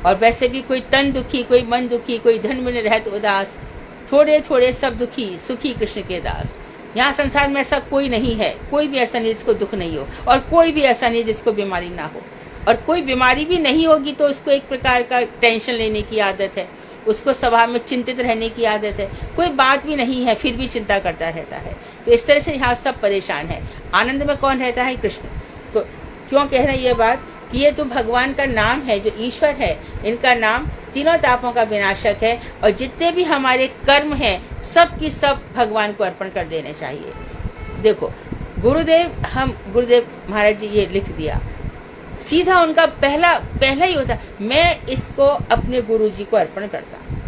और वैसे भी कोई तन दुखी, कोई मन दुखी, कोई धन में रहत उदास, थोड़े थोड़े सब दुखी, सुखी कृष्ण के दास। यहाँ संसार में ऐसा कोई नहीं है, कोई भी ऐसा नहीं जिसको दुख नहीं हो, और कोई भी ऐसा नहीं जिसको बीमारी ना हो। और कोई बीमारी भी नहीं होगी तो उसको एक प्रकार का टेंशन लेने की आदत है, उसको स्वभाव में चिंतित रहने की आदत है। कोई बात भी नहीं है फिर भी चिंता करता रहता है। तो इस तरह से यहाँ सब परेशान है। आनंद में कौन रहता है? कृष्ण। तो क्यों कह रहे हैं ये बात कि ये तो भगवान का नाम है, जो ईश्वर है, इनका नाम तीनों तापों का विनाशक है। और जितने भी हमारे कर्म हैं सब की सब भगवान को अर्पण कर देने चाहिए। देखो गुरुदेव महाराज जी ये लिख दिया, सीधा उनका पहला ही होता, मैं इसको अपने गुरु जी को अर्पण करता हूँ।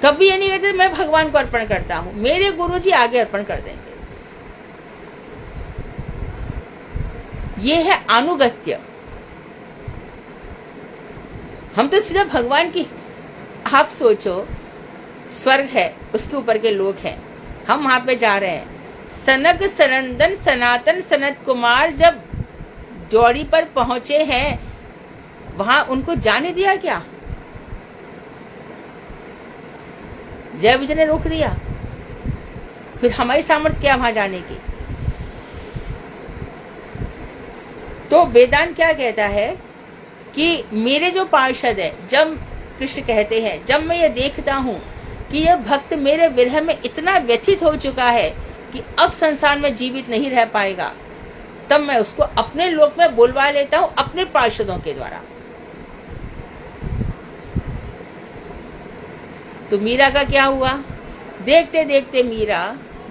कभी ये नहीं कहते मैं भगवान को अर्पण करता हूँ, मेरे गुरु जी आगे अर्पण कर देंगे। ये है अनुगत्य। हम तो सीधा भगवान की, आप सोचो स्वर्ग है, उसके ऊपर के लोग हैं, हम वहां पे जा रहे हैं। सनक सनंदन सनातन सनत कुमार जब ड्योढ़ी पर पहुंचे हैं, वहां उनको जाने दिया क्या? जय विजय ने रोक दिया। फिर हमारी सामर्थ्य क्या वहां जाने की? तो वेदांत क्या कहता है कि मेरे जो पार्षद है, जब कृष्ण कहते हैं, जब मैं ये देखता हूं कि यह भक्त मेरे विरह में इतना व्यथित हो चुका है कि अब संसार में जीवित नहीं रह पाएगा, तब मैं उसको अपने लोक में बुलवा लेता हूं अपने पार्षदों के द्वारा। तो मीरा का क्या हुआ? देखते देखते मीरा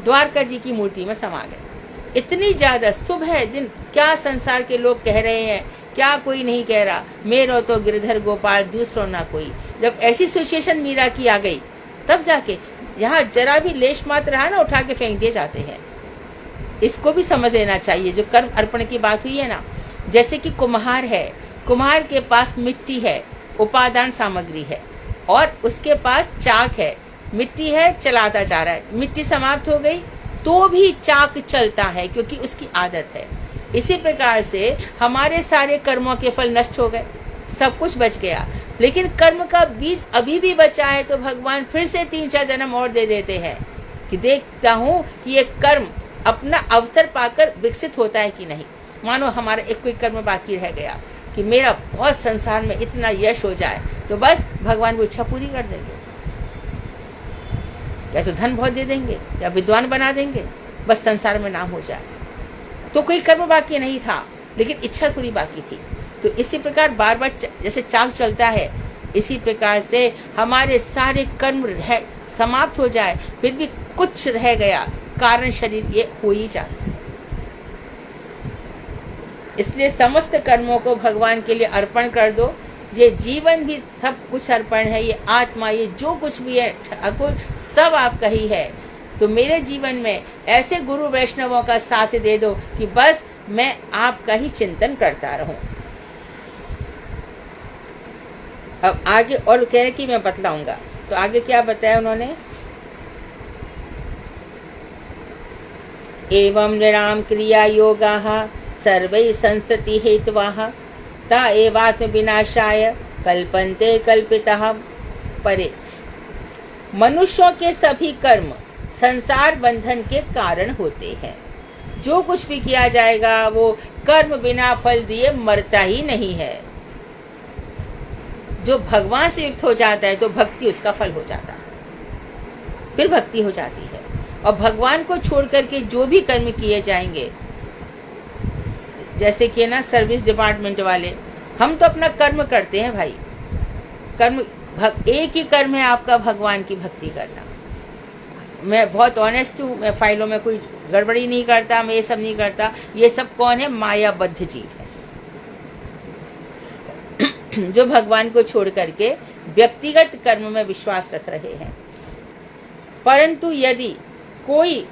द्वारका जी की मूर्ति में समा गए। इतनी ज्यादा सुबह दिन क्या संसार के लोग कह रहे हैं, क्या कोई नहीं कह रहा, मेरो तो गिरधर गोपाल दूसरों ना कोई। जब ऐसी सिचुएशन मीरा की आ गई, तब जाके यहाँ जरा भी लेश मात्र रहा ना, उठा के फेंक दिए जाते हैं। इसको भी समझ लेना चाहिए। जो कर्म अर्पण की बात हुई है ना, जैसे कि कुम्हार है, कुम्हार के पास मिट्टी है, उपादान सामग्री है, और उसके पास चाक है, मिट्टी है, चलाता जा रहा है। मिट्टी समाप्त हो गई तो भी चाक चलता है, क्योंकि उसकी आदत है। इसी प्रकार से हमारे सारे कर्मों के फल नष्ट हो गए, सब कुछ बच गया, लेकिन कर्म का बीज अभी भी बचा है, तो भगवान फिर से 3-4 जन्म और दे देते हैं कि देखता हूँ कि ये कर्म अपना अवसर पाकर विकसित होता है कि नहीं। मानो हमारा एक कोई कर्म बाकी रह गया कि मेरा बहुत संसार में इतना यश हो जाए, तो बस भगवान वो इच्छा पूरी कर देंगे, या तो धन बहुत दे देंगे या विद्वान बना देंगे, बस संसार में नाम हो जाए। तो कोई कर्म बाकी नहीं था, लेकिन इच्छा थोड़ी बाकी थी। तो इसी प्रकार बार बार जैसे चाक चलता है, इसी प्रकार से हमारे सारे कर्म समाप्त हो जाए, फिर भी कुछ रह गया, कारण शरीर ये हो ही जाता है। इसलिए समस्त कर्मों को भगवान के लिए अर्पण कर दो। ये जीवन भी सब कुछ अर्पण है, ये आत्मा, ये जो कुछ भी है ठाकुर, सब आपका ही है। तो मेरे जीवन में ऐसे गुरु वैष्णवों का साथ दे दो कि बस मैं आपका ही चिंतन करता रहूं। अब आगे और कह रहे कि मैं बतलाऊंगा, तो आगे क्या बताया उन्होंने, एवं नृणाम क्रिया योगाः सर्वैः संसति हेतवाः ता एवात्म विनाशाय कल्पन्ते कल्पितः परे। मनुष्यों के सभी कर्म संसार बंधन के कारण होते हैं। जो कुछ भी किया जाएगा वो कर्म बिना फल दिए मरता ही नहीं है। जो भगवान से युक्त हो जाता है तो भक्ति उसका फल हो जाता है, फिर भक्ति हो जाती है। और भगवान को छोड़ करके जो भी कर्म किए जाएंगे, जैसे कि ना सर्विस डिपार्टमेंट वाले, हम तो अपना कर्म करते हैं भाई, कर्म एक ही कर्म है आपका, भगवान की भक्ति करना। मैं बहुत ऑनेस्ट हूँ, मैं फाइलों में कोई गड़बड़ी नहीं करता, मैं ये सब नहीं करता। ये सब कौन है? मायाबद्ध जीव है जो भगवान को छोड़ करके व्यक्तिगत कर्म में विश्वास रख रहे हैं। परंतु यदि कोई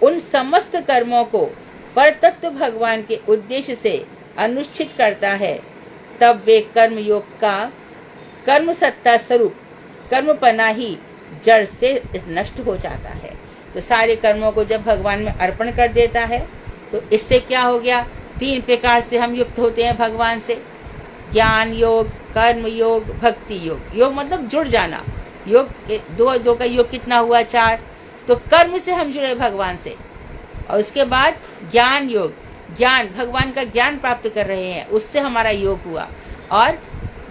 उन समस्त कर्मों को परतत्व भगवान के उद्देश्य से अनुष्ठित करता है, तब वे कर्म योग का कर्म सत्ता स्वरूप कर्मपना ही जड़ से नष्ट हो जाता है। तो सारे कर्मों को जब भगवान में अर्पण कर देता है, तो इससे क्या हो गया? 3 प्रकार से हम युक्त होते हैं भगवान से, ज्ञान योग, कर्म योग, भक्ति योग। योग मतलब जुड़ जाना, योग 2 का योग कितना हुआ? 4। तो कर्म से हम जुड़े भगवान से, और उसके बाद ज्ञान योग, ज्ञान भगवान का ज्ञान प्राप्त कर रहे हैं, उससे हमारा योग हुआ, और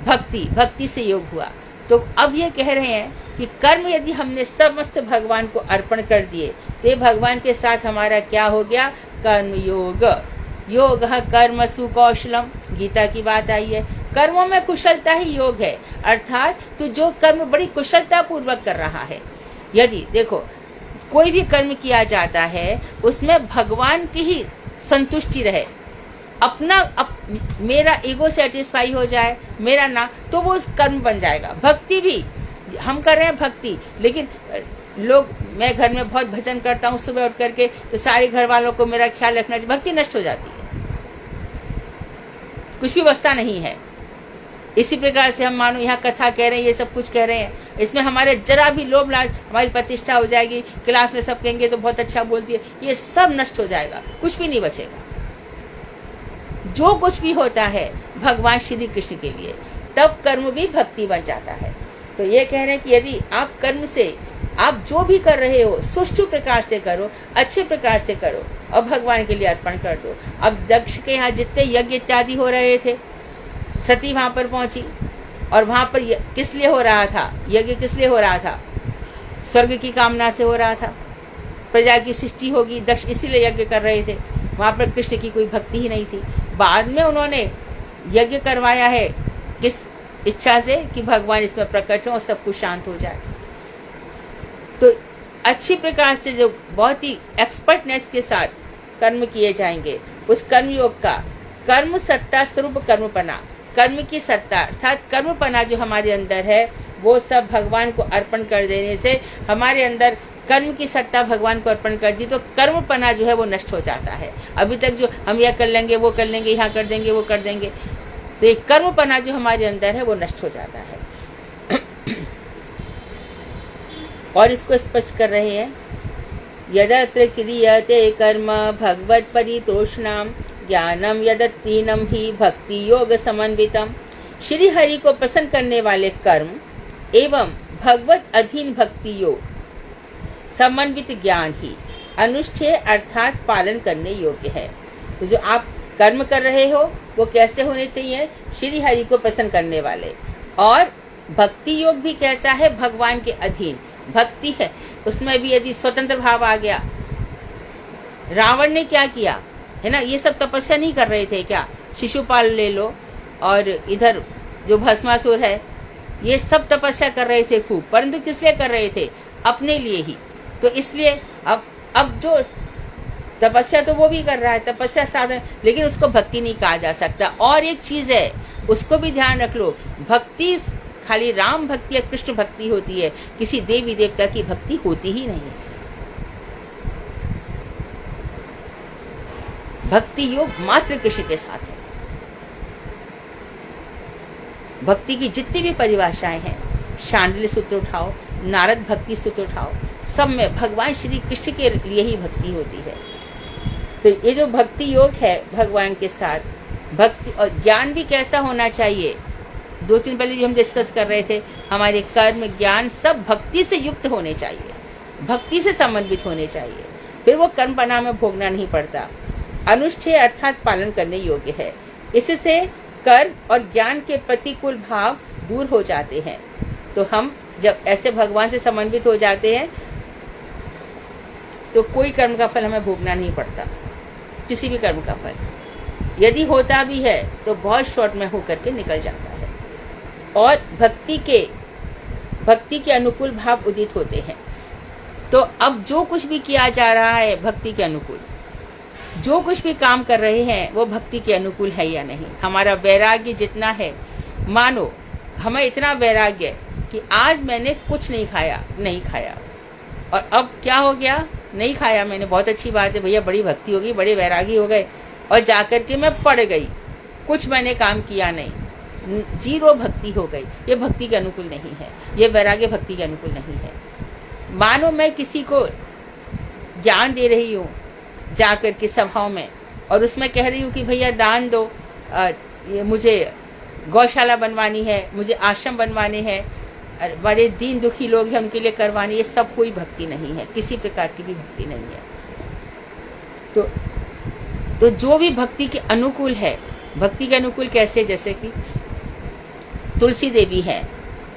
भक्ति से योग हुआ। तो अब ये कह रहे हैं कि कर्म यदि हमने समस्त भगवान को अर्पण कर दिए, तो ये भगवान के साथ हमारा क्या हो गया? कर्म योग। योग कर्म सुकौशलम, गीता की बात आई है। कर्मों में कुशलता ही योग है, अर्थात तो जो कर्म बड़ी कुशलता पूर्वक कर रहा है। यदि देखो कोई भी कर्म किया जाता है, उसमें भगवान की ही संतुष्टि रहे, मेरा ईगो सेटिस्फाई हो जाए, मेरा ना, तो वो उस कर्म बन जाएगा। भक्ति भी हम कर रहे हैं भक्ति, लेकिन लोग, मैं घर में बहुत भजन करता हूँ सुबह उठ करके, तो सारे घर वालों को मेरा ख्याल रखना चाहिए, भक्ति नष्ट हो जाती है, कुछ भी बचता नहीं है। इसी प्रकार से हम मानो यहाँ कथा कह रहे हैं, ये सब कुछ कह रहे हैं, इसमें हमारे जरा भी लोभ लालच, हमारी प्रतिष्ठा हो जाएगी, क्लास में सब कहेंगे तो बहुत अच्छा बोलती है, ये सब नष्ट हो जाएगा, कुछ भी नहीं बचेगा। जो कुछ भी होता है भगवान श्री कृष्ण के लिए, तब कर्म भी भक्ति बन जाता है। तो ये कह रहे हैं कि यदि आप कर्म से आप जो भी कर रहे हो सुष्ठु प्रकार से करो, अच्छे प्रकार से करो, और भगवान के लिए अर्पण कर दो। अब दक्ष के यहाँ जितने यज्ञ इत्यादि हो रहे थे, सती वहां पर पहुंची, और वहां पर किस लिए हो रहा था यज्ञ? किस लिए हो रहा था? स्वर्ग की कामना से हो रहा था, प्रजा की सृष्टि होगी, दक्ष इसीलिए यज्ञ कर रहे थे। वहां पर कृष्ण की कोई भक्ति ही नहीं थी। बाद में उन्होंने यज्ञ करवाया है किस इच्छा से? कि भगवान इसमें प्रकट हो और सब कुछ शांत हो जाए। तो अच्छी प्रकार से जो बहुत ही एक्सपर्टनेस के साथ कर्म किए जाएंगे, उस कर्म योग का कर्म सत्ता स्वरूप कर्मपना, कर्म की सत्ता अर्थात कर्मपना जो हमारे अंदर है, वो सब भगवान को अर्पण कर देने से हमारे अंदर कर्म की सत्ता भगवान को अर्पण कर दी, तो कर्मपना जो है वो नष्ट हो जाता है। अभी तक जो हम यह कर लेंगे, वो कर लेंगे, यहाँ कर देंगे, वो कर देंगे, तो ये कर्मपना जो हमारे अंदर है वो नष्ट हो जाता है। और इसको स्पष्ट कर रहे हैं, यदत्र क्रियते कर्म भगवत परितोषणाम ज्ञानम यदत्तीनम ही भक्ति योग समन्वितम। श्री हरि को प्रसन्न करने वाले कर्म एवं भगवत अधीन भक्ति योग समन्वित ज्ञान ही अनुष्ठेय अर्थात पालन करने योग्य है। तो जो आप कर्म कर रहे हो वो कैसे होने चाहिए? श्री हरि को प्रसन्न करने वाले। और भक्ति योग भी कैसा है? भगवान के अधीन भक्ति है, उसमें भी यदि स्वतंत्र भाव आ गया। रावण ने क्या किया है ना, ये सब तपस्या नहीं कर रहे थे क्या? शिशुपाल ले लो और इधर जो भस्मासुर है, ये सब तपस्या कर रहे थे खूब, परंतु किस लिए कर रहे थे? अपने लिए ही। तो इसलिए अब जो तपस्या तो वो भी कर रहा है, तपस्या साधन, लेकिन उसको भक्ति नहीं कहा जा सकता। और एक चीज है, उसको भी ध्यान रख लो, भक्ति खाली राम भक्ति या कृष्ण भक्ति होती है, किसी देवी देवता की भक्ति होती ही नहीं है। भक्ति योग मात्र कृष्ण के साथ है। भक्ति की जितनी भी परिभाषाएं हैं, शांडिल्य सूत्र उठाओ, नारद भक्ति सूत्र उठाओ, सब में भगवान श्री कृष्ण के लिए ही भक्ति होती है। तो ये जो भक्ति योग है भगवान के साथ, भक्ति और ज्ञान भी कैसा होना चाहिए? 2 दिन पहले भी हम डिस्कस कर रहे थे, हमारे कर्म ज्ञान सब भक्ति से युक्त होने चाहिए, भक्ति से संबंधित होने चाहिए, फिर वो कर्म बना में भोगना नहीं पड़ता। अनुष्ठेय अर्थात पालन करने योग्य है। इससे कर्म और ज्ञान के प्रतिकूल भाव दूर हो जाते हैं। तो हम जब ऐसे भगवान से समन्वित हो जाते हैं तो कोई कर्म का फल हमें भोगना नहीं पड़ता, किसी भी कर्म का फल। यदि होता भी है तो बहुत शॉर्ट में होकर के निकल जाता है। और भक्ति के अनुकूल भाव उदित होते हैं। तो अब जो कुछ भी किया जा रहा है भक्ति के अनुकूल, जो कुछ भी काम कर रहे हैं वो भक्ति के अनुकूल है या नहीं। हमारा वैराग्य जितना है, मानो हमें इतना वैराग्य कि आज मैंने कुछ नहीं खाया, और अब क्या हो गया? नहीं खाया मैंने, बहुत अच्छी बात है भैया, बड़ी भक्ति होगी, बड़े वैरागी हो गए, और जाकर के मैं पड़ गई, कुछ मैंने काम किया नहीं, जीरो भक्ति हो गई। ये भक्ति के अनुकूल नहीं है, ये वैराग्य भक्ति के अनुकूल नहीं है। मानो मैं किसी को ज्ञान दे रही हूँ जाकर के सभाओं में, और उसमें कह रही हूँ कि भैया दान दो, ये मुझे गौशाला बनवानी है, मुझे आश्रम बनवाने हैं, बड़े दीन दुखी लोग हैं उनके लिए करवानी, ये सब कोई भक्ति नहीं है, किसी प्रकार की भी भक्ति नहीं है। तो जो भी भक्ति के अनुकूल है, भक्ति के अनुकूल कैसे? जैसे कि तुलसी देवी है,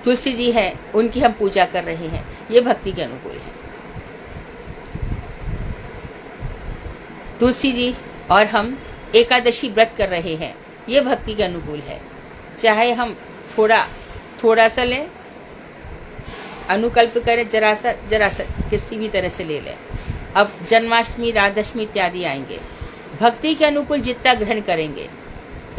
तुलसी जी है, उनकी हम पूजा कर रहे हैं, ये भक्ति के अनुकूल है। तुलसी जी और हम एकादशी व्रत कर रहे हैं, ये भक्ति के अनुकूल है। चाहे हम थोड़ा सा लें, अनुकल्प करें, जरा सा किसी भी तरह से ले लें। अब जन्माष्टमी, राधाष्टमी इत्यादि आएंगे, भक्ति के अनुकूल जितना ग्रहण करेंगे।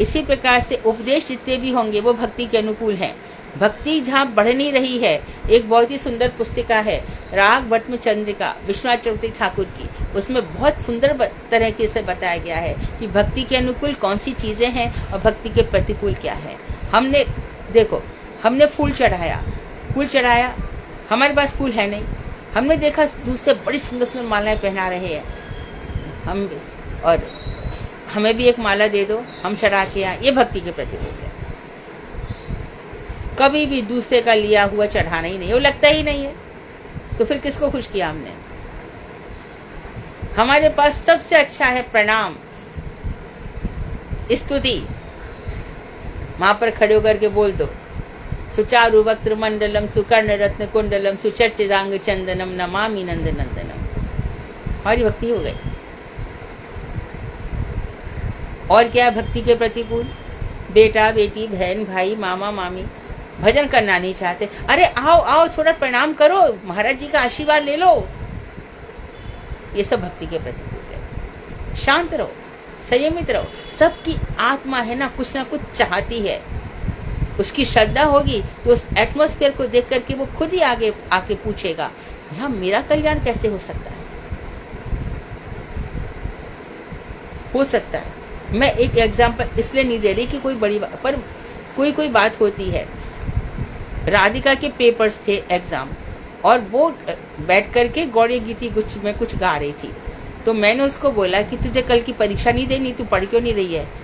इसी प्रकार से उपदेश जितने भी होंगे वो भक्ति के अनुकूल हैं। भक्ति जहाँ बढ़ नहीं रही है, एक बहुत ही सुंदर पुस्तिका है राग भट्ट चंद्रिका, विश्वनाथ चौधरी ठाकुर की, उसमें बहुत सुंदर तरीके से बताया गया है कि भक्ति के अनुकूल कौन सी चीजें हैं और भक्ति के प्रतिकूल क्या है। हमने देखो, हमने फूल चढ़ाया, हमारे पास फूल है नहीं, हमने देखा दूसरे बड़ी सुंदर सुंदर मालाएं पहना रहे हैं हम, और हमें भी एक माला दे दो, हम चढ़ा के आए, ये भक्ति के प्रतिकूल है। कभी भी दूसरे का लिया हुआ चढ़ाना ही नहीं, वो लगता ही नहीं है, तो फिर किसको खुश किया हमने? हमारे पास सबसे अच्छा है प्रणाम, स्तुति। वहां पर खड़े होकर के बोल दो, सुचारु वक्त्र मंडलम सुकर्ण रत्न कुंडलम सुचट्टिदांग चंदनम नमामि नंद नंदनम, हमारी भक्ति हो गई। और क्या है भक्ति के प्रतिकूल? बेटा बेटी, बहन भाई, मामा मामी भजन करना नहीं चाहते, अरे आओ थोड़ा प्रणाम करो, महाराज जी का आशीर्वाद ले लो, ये सब भक्ति के प्रतिकूल है। शांत रहो, संयमित रहो। सबकी आत्मा है ना कुछ चाहती है, उसकी श्रद्धा होगी तो उस एटमॉस्फेयर को देख करके वो खुद ही आगे आके पूछेगा, यहाँ मेरा कल्याण कैसे हो सकता है? हो सकता है। मैं एक एग्जाम्पल इसलिए नहीं दे रही कि कोई बड़ी बात, पर कोई बात होती है। राधिका के पेपर्स थे एग्जाम, और वो बैठ करके गौड़ी गीति में कुछ गा रही थी। तो मैंने उसको बोला कि तुझे कल की परीक्षा नहीं देनी, तू पढ़ क्यों नहीं रही है?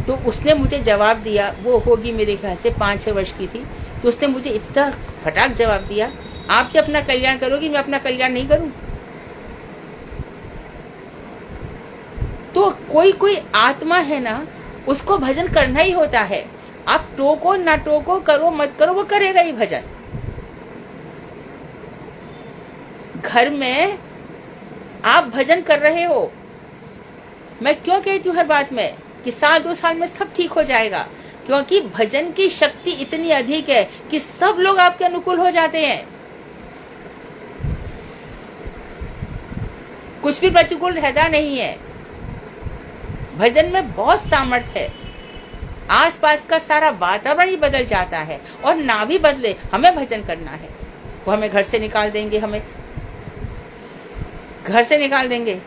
तो उसने मुझे जवाब दिया, वो होगी मेरे ख्याल से 5-6 वर्ष की थी, तो उसने मुझे इतना फटाक जवाब दिया आप ही अपना कल्याण करोगी, मैं अपना कल्याण नहीं करूं? तो कोई कोई आत्मा है ना, उसको भजन करना ही होता है। आप टोको ना टोको, करो मत करो, वो करेगा ही भजन। घर में आप भजन कर रहे हो, मैं क्यों कहती हूँ हर बात में कि 1-2 साल में सब ठीक हो जाएगा, क्योंकि भजन की शक्ति इतनी अधिक है कि सब लोग आपके अनुकूल हो जाते हैं। कुछ भी प्रतिकूल रहता नहीं है। भजन में बहुत सामर्थ्य है। आसपास का सारा वातावरण ही बदल जाता है। और ना भी बदले, हमें भजन करना है, वो हमें घर से निकाल देंगे, हमें घर से निकाल देंगे।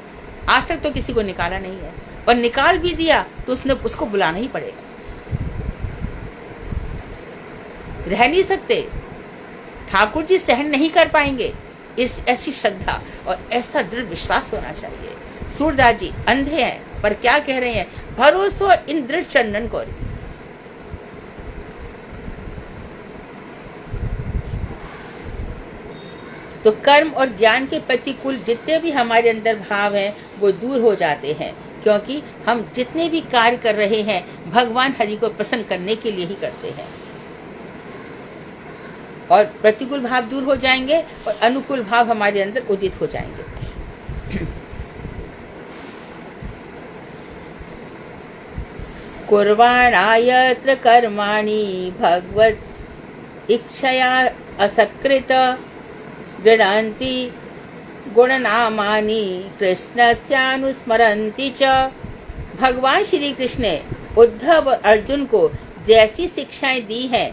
आज तक तो किसी को निकाला नहीं है, और निकाल भी दिया तो उसको बुलाना ही पड़ेगा। रह नहीं सकते, ठाकुर जी सहन नहीं कर पाएंगे। ऐसी श्रद्धा और ऐसा दृढ़ विश्वास होना चाहिए। सूरदास जी अंधे हैं पर क्या कह रहे हैं, भरोसो इन दृढ़ चंदन को। तो कर्म और ज्ञान के प्रतिकूल जितने भी हमारे अंदर भाव हैं वो दूर हो जाते हैं, क्योंकि हम जितने भी कार्य कर रहे हैं भगवान हरि को प्रसन्न करने के लिए ही करते हैं। और प्रतिकूल भाव दूर हो जाएंगे और अनुकूल भाव हमारे अंदर उदित हो जाएंगे। कुर्वाणायत्र कर्माणि भगवत इच्छया असकृत गृह्णन्ति गुणनामानि कृष्णस्यानुस्मरन्ति च। भगवान श्री कृष्ण ने उद्धव और अर्जुन को जैसी शिक्षाएं दी हैं,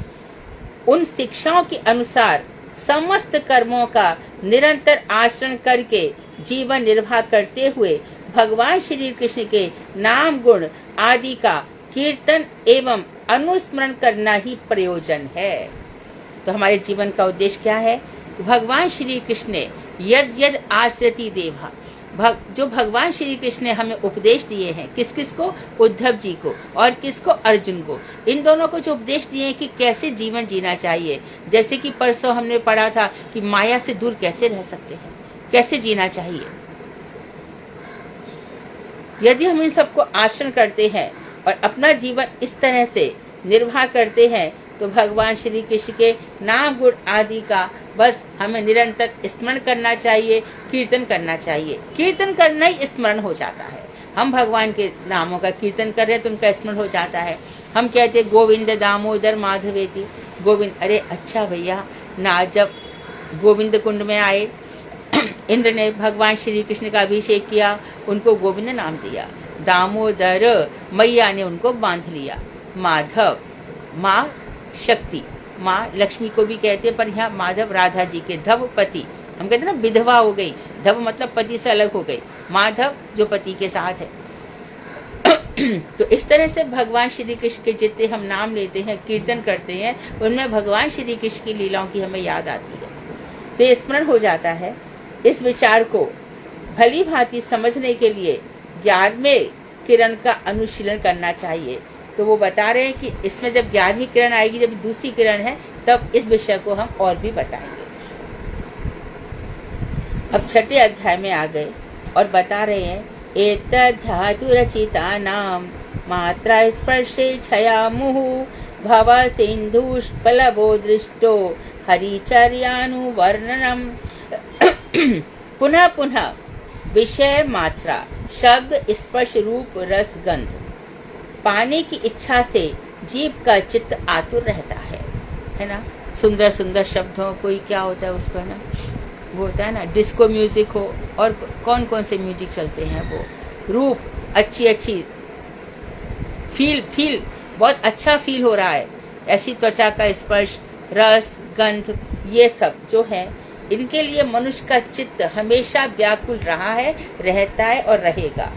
उन शिक्षाओं के अनुसार समस्त कर्मों का निरंतर आचरण करके जीवन निर्वाह करते हुए भगवान श्री कृष्ण के नाम गुण आदि का कीर्तन एवं अनुस्मरण करना ही प्रयोजन है। तो हमारे जीवन का उद्देश्य क्या है? भगवान श्री कृष्ण ने यद यद आचरति देवा, जो भगवान श्री कृष्ण ने हमें उपदेश दिए हैं, किस किस को? उद्धव जी को और किसको? अर्जुन को। इन दोनों को जो उपदेश दिए हैं कि कैसे जीवन जीना चाहिए, जैसे कि परसों हमने पढ़ा था कि माया से दूर कैसे रह सकते हैं, कैसे जीना चाहिए। यदि हम इन सबको आचरण करते हैं और अपना जीवन इस तरह से निर्वाह करते हैं तो भगवान श्री कृष्ण के नाम गुण आदि का बस हमें निरंतर स्मरण करना चाहिए, कीर्तन करना चाहिए। कीर्तन करना ही स्मरण हो जाता है। हम भगवान के नामों का कीर्तन कर रहे हैं तो उनका स्मरण हो जाता है। हम कहते हैं गोविंद दामोदर माधवेति, गोविंद, अरे अच्छा भैया ना, जब गोविंद कुंड में आए इंद्र ने भगवान श्री कृष्ण का अभिषेक किया, उनको गोविंद नाम दिया। दामोदर मैया ने उनको बांध लिया। माधव माँ शक्ति, माँ लक्ष्मी को भी कहते हैं, पर यहाँ माधव राधा जी के धव पति, हम कहते हैं ना विधवा हो गई, धव मतलब पति से अलग हो गई, माधव जो पति के साथ है। तो इस तरह से भगवान श्री कृष्ण के जितने हम नाम लेते हैं, कीर्तन करते हैं, उनमें भगवान श्री कृष्ण की लीलाओं की हमें याद आती है, तो स्मरण हो जाता है। इस विचार को भली भांति समझने के लिए 11वें किरण का अनुशीलन करना चाहिए। तो वो बता रहे हैं कि इसमें जब 11वीं किरण आएगी, जब दूसरी किरण है, तब इस विषय को हम और भी बताएंगे। अब 6ठे अध्याय में आ गए और बता रहे हैं, एतद्धातु रचिता नाम मात्रा स्पर्शे छया मुहु भव सिंधुष्पलवो दृष्टो हरिचर्यानुवर्णनम। पुनः पुनः विषय मात्रा, शब्द, स्पर्श, रूप, रस, गंध पाने की इच्छा से जीव का चित्त आतुर रहता है ना। सुंदर सुंदर शब्द हो, कोई क्या होता है उसको, है ना, वो होता है ना डिस्को म्यूजिक हो, और कौन कौन से म्यूजिक चलते हैं, वो रूप, अच्छी अच्छी फील बहुत अच्छा फील हो रहा है, ऐसी त्वचा का स्पर्श, रस, गंध, ये सब जो है, इनके लिए मनुष्य का चित्त हमेशा व्याकुल रहा है, रहता है और रहेगा।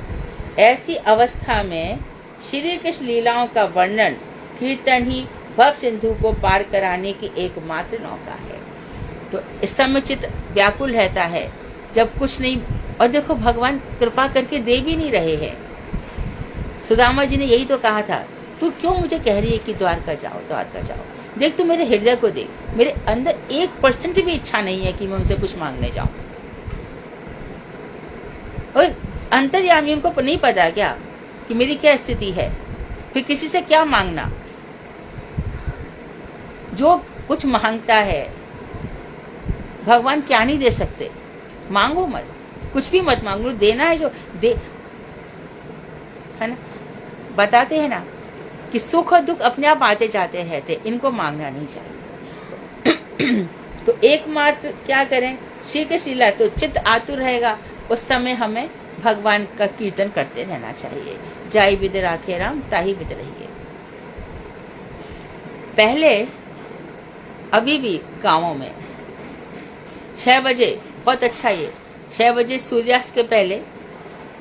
ऐसी अवस्था में श्री कृष्ण लीलाओं का वर्णन कीर्तन ही भव सिंधु को पार कराने की एकमात्र नौका है। तो इस समय चित्त व्याकुल रहता है जब कुछ नहीं, और देखो भगवान कृपा करके दे भी नहीं रहे हैं। सुदामा जी ने यही तो कहा था, तू क्यों मुझे कह रही है कि द्वारका जाओ द्वारका जाओ, देख, तू मेरे हृदय को देख, मेरे अंदर 1% भी इच्छा नहीं है कि मैं उनसे कुछ मांगने जाऊं। और अंतर्यामी उनको नहीं पता क्या कि मेरी क्या स्थिति है, फिर किसी से क्या मांगना। जो कुछ मांगता है भगवान क्या नहीं दे सकते। मांगो मत, कुछ भी मत मांगो, देना है जो दे, है ना। बताते हैं ना कि सुख और दुख अपने आप आते जाते रहते, इनको मांगना नहीं चाहिए। तो एकमात्र क्या करें, श्री कृष्ण लीला, तो चित्त आतुर रहेगा, उस समय हमें भगवान का कीर्तन करते रहना चाहिए। जाई विद राखे राम ताही विद रहिए। पहले अभी भी गांवों में 6 बजे, बहुत अच्छा, ये 6 बजे सूर्यास्त के पहले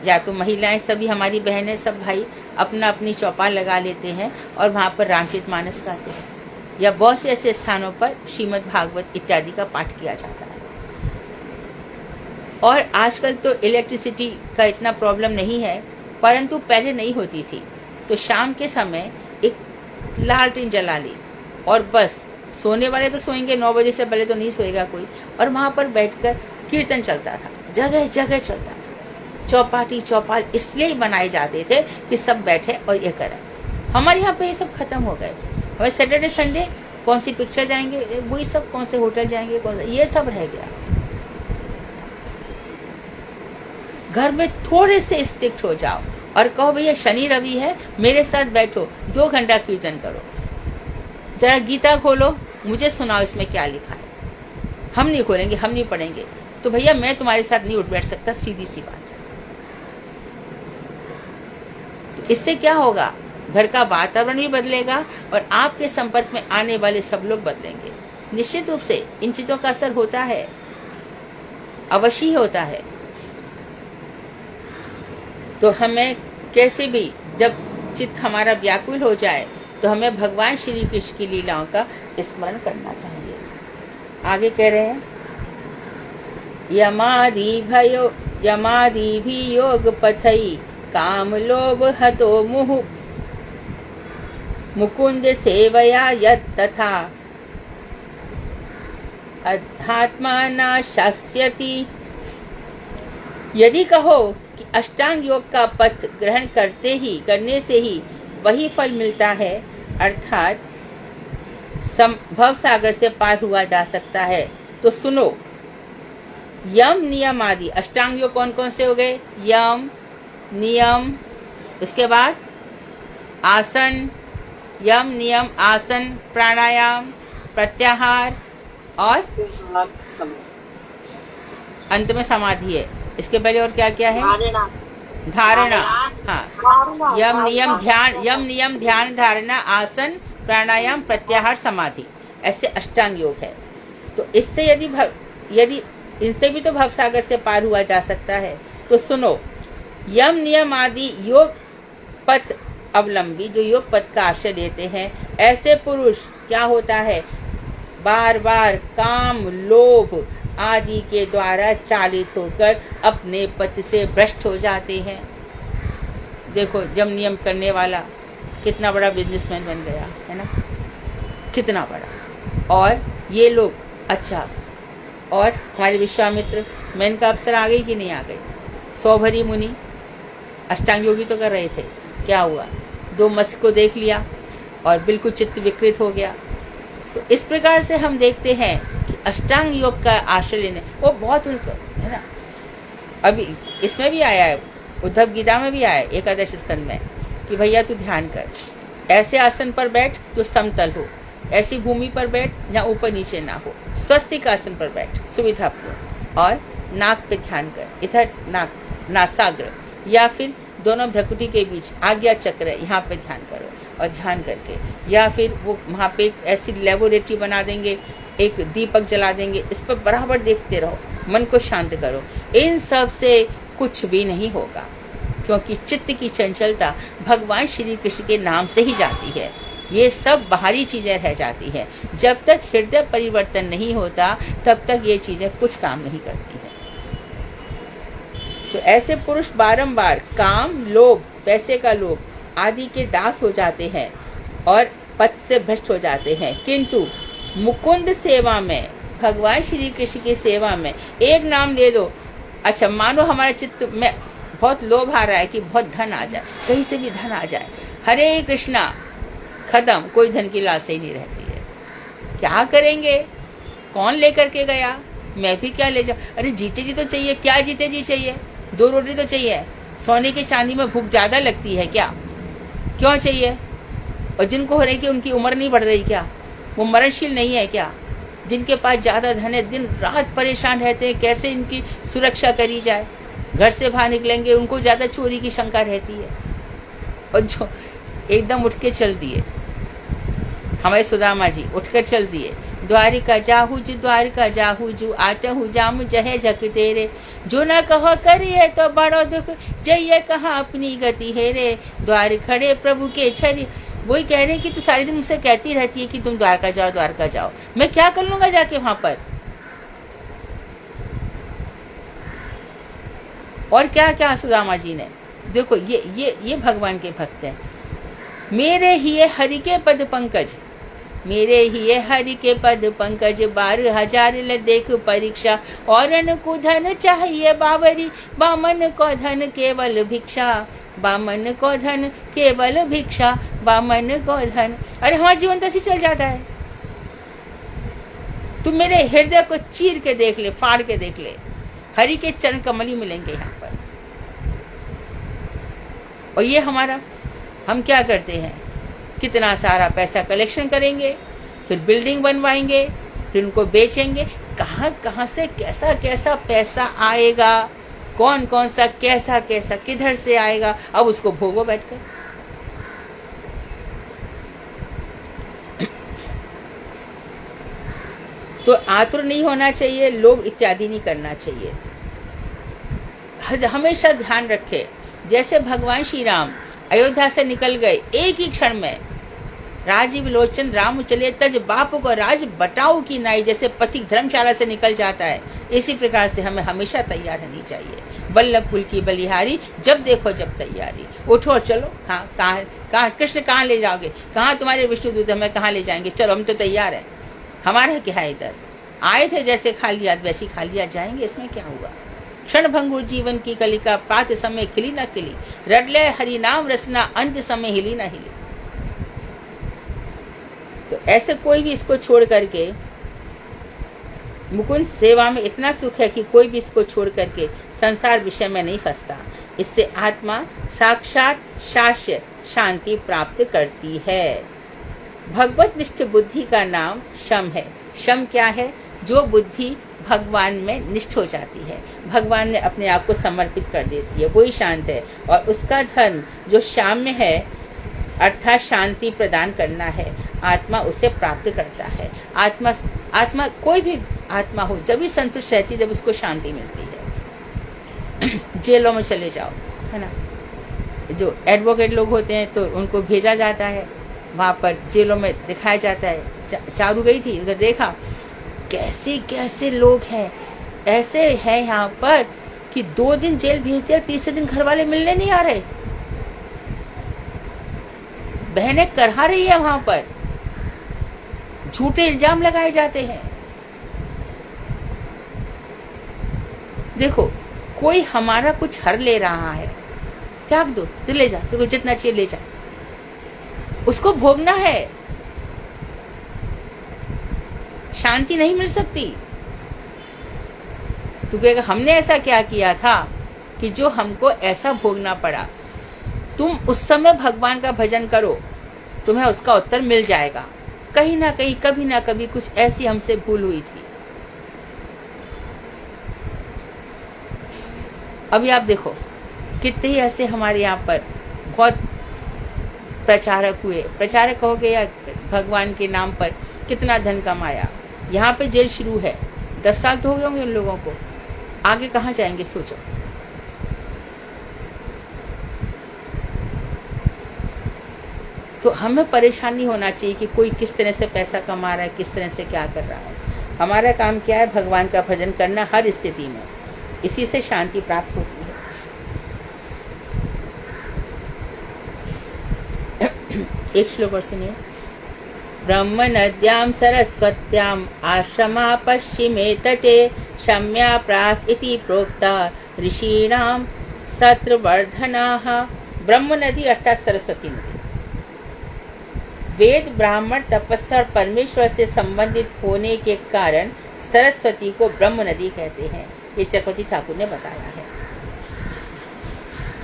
या तो महिलाएं, सभी हमारी बहनें, सब भाई अपना अपनी चौपाल लगा लेते हैं और वहां पर रामचरितमानस गाते हैं, या बहुत से ऐसे स्थानों पर श्रीमद् भागवत इत्यादि का पाठ किया जाता है। और आजकल तो इलेक्ट्रिसिटी का इतना प्रॉब्लम नहीं है, परंतु पहले नहीं होती थी। तो शाम के समय एक लालटेन जला ली और बस, सोने वाले तो सोएंगे, 9 बजे से पहले तो नहीं सोएगा कोई, और वहां पर बैठकर कीर्तन चलता था, जगह जगह चलता था। चौपाटी चौपाल इसलिए बनाए जाते थे कि सब बैठे और ये करें। हमारे यहाँ पे ये सब खत्म हो गए। और सैटरडे संडे कौन सी पिक्चर जाएंगे, वही सब, कौन से होटल जाएंगे, कौन सा, ये सब रह गया। घर में थोड़े से स्ट्रिक्ट हो जाओ और कहो भैया शनि रवि है, मेरे साथ बैठो, 2 घंटा कीर्तन करो, जरा गीता खोलो, मुझे सुनाओ इसमें क्या लिखा है। हम नहीं खोलेंगे, हम नहीं पढ़ेंगे, तो भैया मैं तुम्हारे साथ नहीं उठ बैठ सकता, सीधी सी बात है। तो इससे क्या होगा, घर का वातावरण भी बदलेगा और आपके संपर्क में आने वाले सब लोग बदलेंगे। निश्चित रूप से इन चीजों का असर होता है, अवश्य होता है। तो हमें कैसे भी, जब चित्त हमारा व्याकुल हो जाए, तो हमें भगवान श्री कृष्ण की लीलाओं का स्मरण करना चाहिए। आगे कह रहे हैं, यमादि भी योग पथई काम लोभ हतो मुहु मुकुंद सेवया यत् तथा अध्यात्मा न शास्यति। यदि कहो कि अष्टांग योग का पथ ग्रहण करने से ही वही फल मिलता है, अर्थात भव सागर से पार हुआ जा सकता है, तो सुनो, यम नियम आदि अष्टांग योग कौन कौन से हो गए, यम नियम, इसके बाद आसन, यम नियम आसन, प्राणायाम, प्रत्याहार और अंत में समाधि है। इसके पहले और क्या क्या है, धारणा, हाँ, यम नियम ध्यान, धारणा, आसन, प्राणायाम, प्रत्याहार, समाधि, ऐसे अष्टांग योग है। तो इससे यदि इनसे भी तो भवसागर से पार हुआ जा सकता है। तो सुनो, यम नियम आदि योग पथ अवलंबी, जो योग पथ का आश्रय लेते हैं, ऐसे पुरुष क्या होता है, बार बार काम लोभ आदि के द्वारा चालित होकर अपने पथ से भ्रष्ट हो जाते हैं। देखो, यम नियम करने वाला कितना बड़ा बिजनेसमैन बन गया है ना, कितना बड़ा। और ये लोग, अच्छा, और हमारे विश्वामित्र, मैं इनका अवसर आ गई कि नहीं आ गई, सौभरी मुनि अष्टांग योगी तो कर रहे थे, क्या हुआ, 2 मत्स्य को देख लिया और बिल्कुल चित्त विकृत हो गया। तो इस प्रकार से हम देखते हैं कि अष्टांग योग का आश्रय लेने, वो बहुत है ना। अभी इसमें भी आया है, उद्धव गीता में भी आया है, एकादश स्कंद में, कि भैया तू ध्यान कर, ऐसे आसन पर बैठ तो समतल हो, ऐसी भूमि पर बैठ जहाँ ऊपर नीचे ना हो, स्वस्तिक आसन पर बैठ सुविधापूर्ण, और नाक पे ध्यान कर, इधर नाक, नासाग्र या फिर दोनों भ्रकुटी के बीच आज्ञा चक्र है, यहाँ पे ध्यान करो। और ध्यान करके, या फिर वो वहाँ पे एक ऐसी लेबोरेटरी बना देंगे, एक दीपक जला देंगे, इस पर बराबर देखते रहो, मन को शांत करो। इन सब से कुछ भी नहीं होगा, क्योंकि चित्त की चंचलता भगवान श्री कृष्ण के नाम से ही जाती है। ये सब बाहरी चीजें रह जाती हैं। जब तक हृदय परिवर्तन नहीं होता, तब तक ये चीजें कुछ काम नहीं करती हैं। तो ऐसे पुरुष बारंबार काम लोभ, पैसे का लोभ आदि के दास हो जाते हैं और पथ से भ्रष्ट हो जाते हैं। किंतु मुकुंद सेवा में, भगवान श्री कृष्ण की सेवा में एक नाम दे दो, अच्छा मानो हमारा चित्त में बहुत लोभ आ रहा है कि बहुत धन आ जाए, कहीं से भी धन आ जाए, हरे कृष्णा, खत्म, कोई धन की लालसा ही नहीं रहती है। क्या करेंगे, कौन लेकर के गया, मैं भी क्या ले जाऊं। अरे जीते जी तो चाहिए, क्या जीते जी चाहिए, 2 रोटी तो चाहिए। सोने की चांदी में भूख ज्यादा लगती है क्या, क्यों चाहिए। और जिनको हो रही कि उनकी उम्र नहीं बढ़ रही क्या, वो मरणशील नहीं है क्या। जिनके पास ज्यादा धन है दिन रात परेशान रहते हैं कैसे इनकी सुरक्षा करी जाए, घर से बाहर निकलेंगे उनको ज्यादा चोरी की शंका रहती है। और जो एकदम उठ के चल दिए, हमारे सुदामा जी उठकर चल दिए, द्वारिका जाहू जू आटहू जाम जहे जक तेरे, जो न कहो करिए तो बड़ो दुख, जइए कहा अपनी गति हेरे, द्वार खड़े प्रभु के छरी। वही कह रहे हैं कि तू सारे दिन मुझसे कहती रहती है कि तुम द्वारका जाओ, मैं क्या कर लूंगा जाके वहां पर। और क्या क्या सुदामा जी ने, देखो ये भगवान के भक्त हैं। मेरे ही हरि के पद पंकज, मेरे ही हरि के पद पंकज, 12,000 ल देख परीक्षा, और को धन चाहिए बावरी, बामन को धन केवल भिक्षा, बामन को धन केवल भिक्षा, बामन को धन। अरे हमारा जीवन तो ऐसे चल जाता है। तुम मेरे हृदय को चीर के देख ले, फाड़ के देख ले, हरि के चरण कमल ही मिलेंगे यहाँ पर। और ये हमारा, हम क्या करते हैं, कितना सारा पैसा कलेक्शन करेंगे, फिर बिल्डिंग बनवाएंगे, फिर उनको बेचेंगे। कहाँ कहाँ से कैसा कैसा पैसा आएगा, कौन कौन सा कैसा कैसा किधर से आएगा, अब उसको भोगो बैठकर। तो आतुर नहीं होना चाहिए, लोभ इत्यादि नहीं करना चाहिए। हमेशा ध्यान रखे, जैसे भगवान श्री राम अयोध्या से निकल गए, एक ही क्षण में राजीव लोचन राम चले तज बाप को राज बटाऊ की नाई, जैसे पथिक धर्मशाला से निकल जाता है, इसी प्रकार से हमें हमेशा तैयार रहनी चाहिए। वल्लभ कुल की बलिहारी, जब देखो जब तैयारी, उठो और चलो। हाँ, कहाँ कृष्ण कहाँ ले जाओगे, कहाँ तुम्हारे विष्णुदूत हमें कहाँ ले जाएंगे, चलो हम तो तैयार हैं। हमारा क्या है, इधर आए थे जैसे खा लिया वैसी खा लिया, जाएंगे, इसमें क्या हुआ। क्षण भंगुर जीवन की कलिका, प्रात समय खिली न खिली, रटले हरि नाम रसना, अंत समय हिली न हिली। तो ऐसे कोई भी इसको छोड़ करके, मुकुंद सेवा में इतना सुख है कि कोई भी इसको छोड़ करके संसार विषय में नहीं फंसता। इससे आत्मा साक्षात शाश्वत शांति प्राप्त करती है। भगवत निष्ठ बुद्धि का नाम शम है। शम क्या है, जो बुद्धि भगवान में निष्ठ हो जाती है, भगवान में अपने आप को समर्पित कर देती है, वही शांत है। और उसका धर्म जो शाम्य है, अर्थात शांति प्रदान करना है, आत्मा उसे प्राप्त करता है। आत्मा कोई भी आत्मा हो जब भी संतुष्ट रहती है, जब उसको शांति मिलती है। जेलों में चले जाओ, है ना, जो एडवोकेट लोग होते हैं तो उनको भेजा जाता है, वहां पर जेलों में दिखाया जाता है। चारू गई थी, उधर देखा कैसे कैसे लोग हैं, ऐसे हैं यहाँ पर कि 2 दिन जेल भेज दिया, तीसरे दिन घर वाले मिलने नहीं आ रहे, बहनें करहा रही है, वहां पर झूठे इल्जाम लगाए जाते हैं। देखो, कोई हमारा कुछ हर ले रहा है, त्याग दो, तो ले जा, तो जितना चाहिए ले जा, उसको भोगना है। शांति नहीं मिल सकती। तू कहेगा हमने ऐसा क्या किया था कि जो हमको ऐसा भोगना पड़ा। तुम उस समय भगवान का भजन करो, तुम्हें उसका उत्तर मिल जाएगा। कहीं ना कहीं, कभी ना कभी कुछ ऐसी हमसे भूल हुई थी। अभी आप देखो कितने ऐसे हमारे यहाँ पर बहुत प्रचारक हुए, प्रचारक हो गया, भगवान के नाम पर कितना धन कमाया। यहाँ पे जेल शुरू है, 10 साल तो हो गए होंगे उन लोगों को, आगे कहाँ जाएंगे सोचो। तो हमें परेशानी होना चाहिए कि कोई किस तरह से पैसा कमा रहा है, किस तरह से क्या कर रहा है। हमारा काम क्या है, भगवान का भजन करना हर स्थिति में, इसी से शांति प्राप्त होती है। एक श्लोक और सुनिए। ब्रह्म नद्यां सरस्वत्याम् आश्रमा पश्चिमे तटे शम्या प्रास इति प्रोक्ता ऋषीणां सत्रवर्धनाः। ब्रह्म नदी अर्थात सरस्वती नदी वेद, ब्राह्मण, तपस्या और परमेश्वर से संबंधित होने के कारण सरस्वती को ब्रह्म नदी कहते हैं। ये चक्रवर्ती ठाकुर ने बताया है।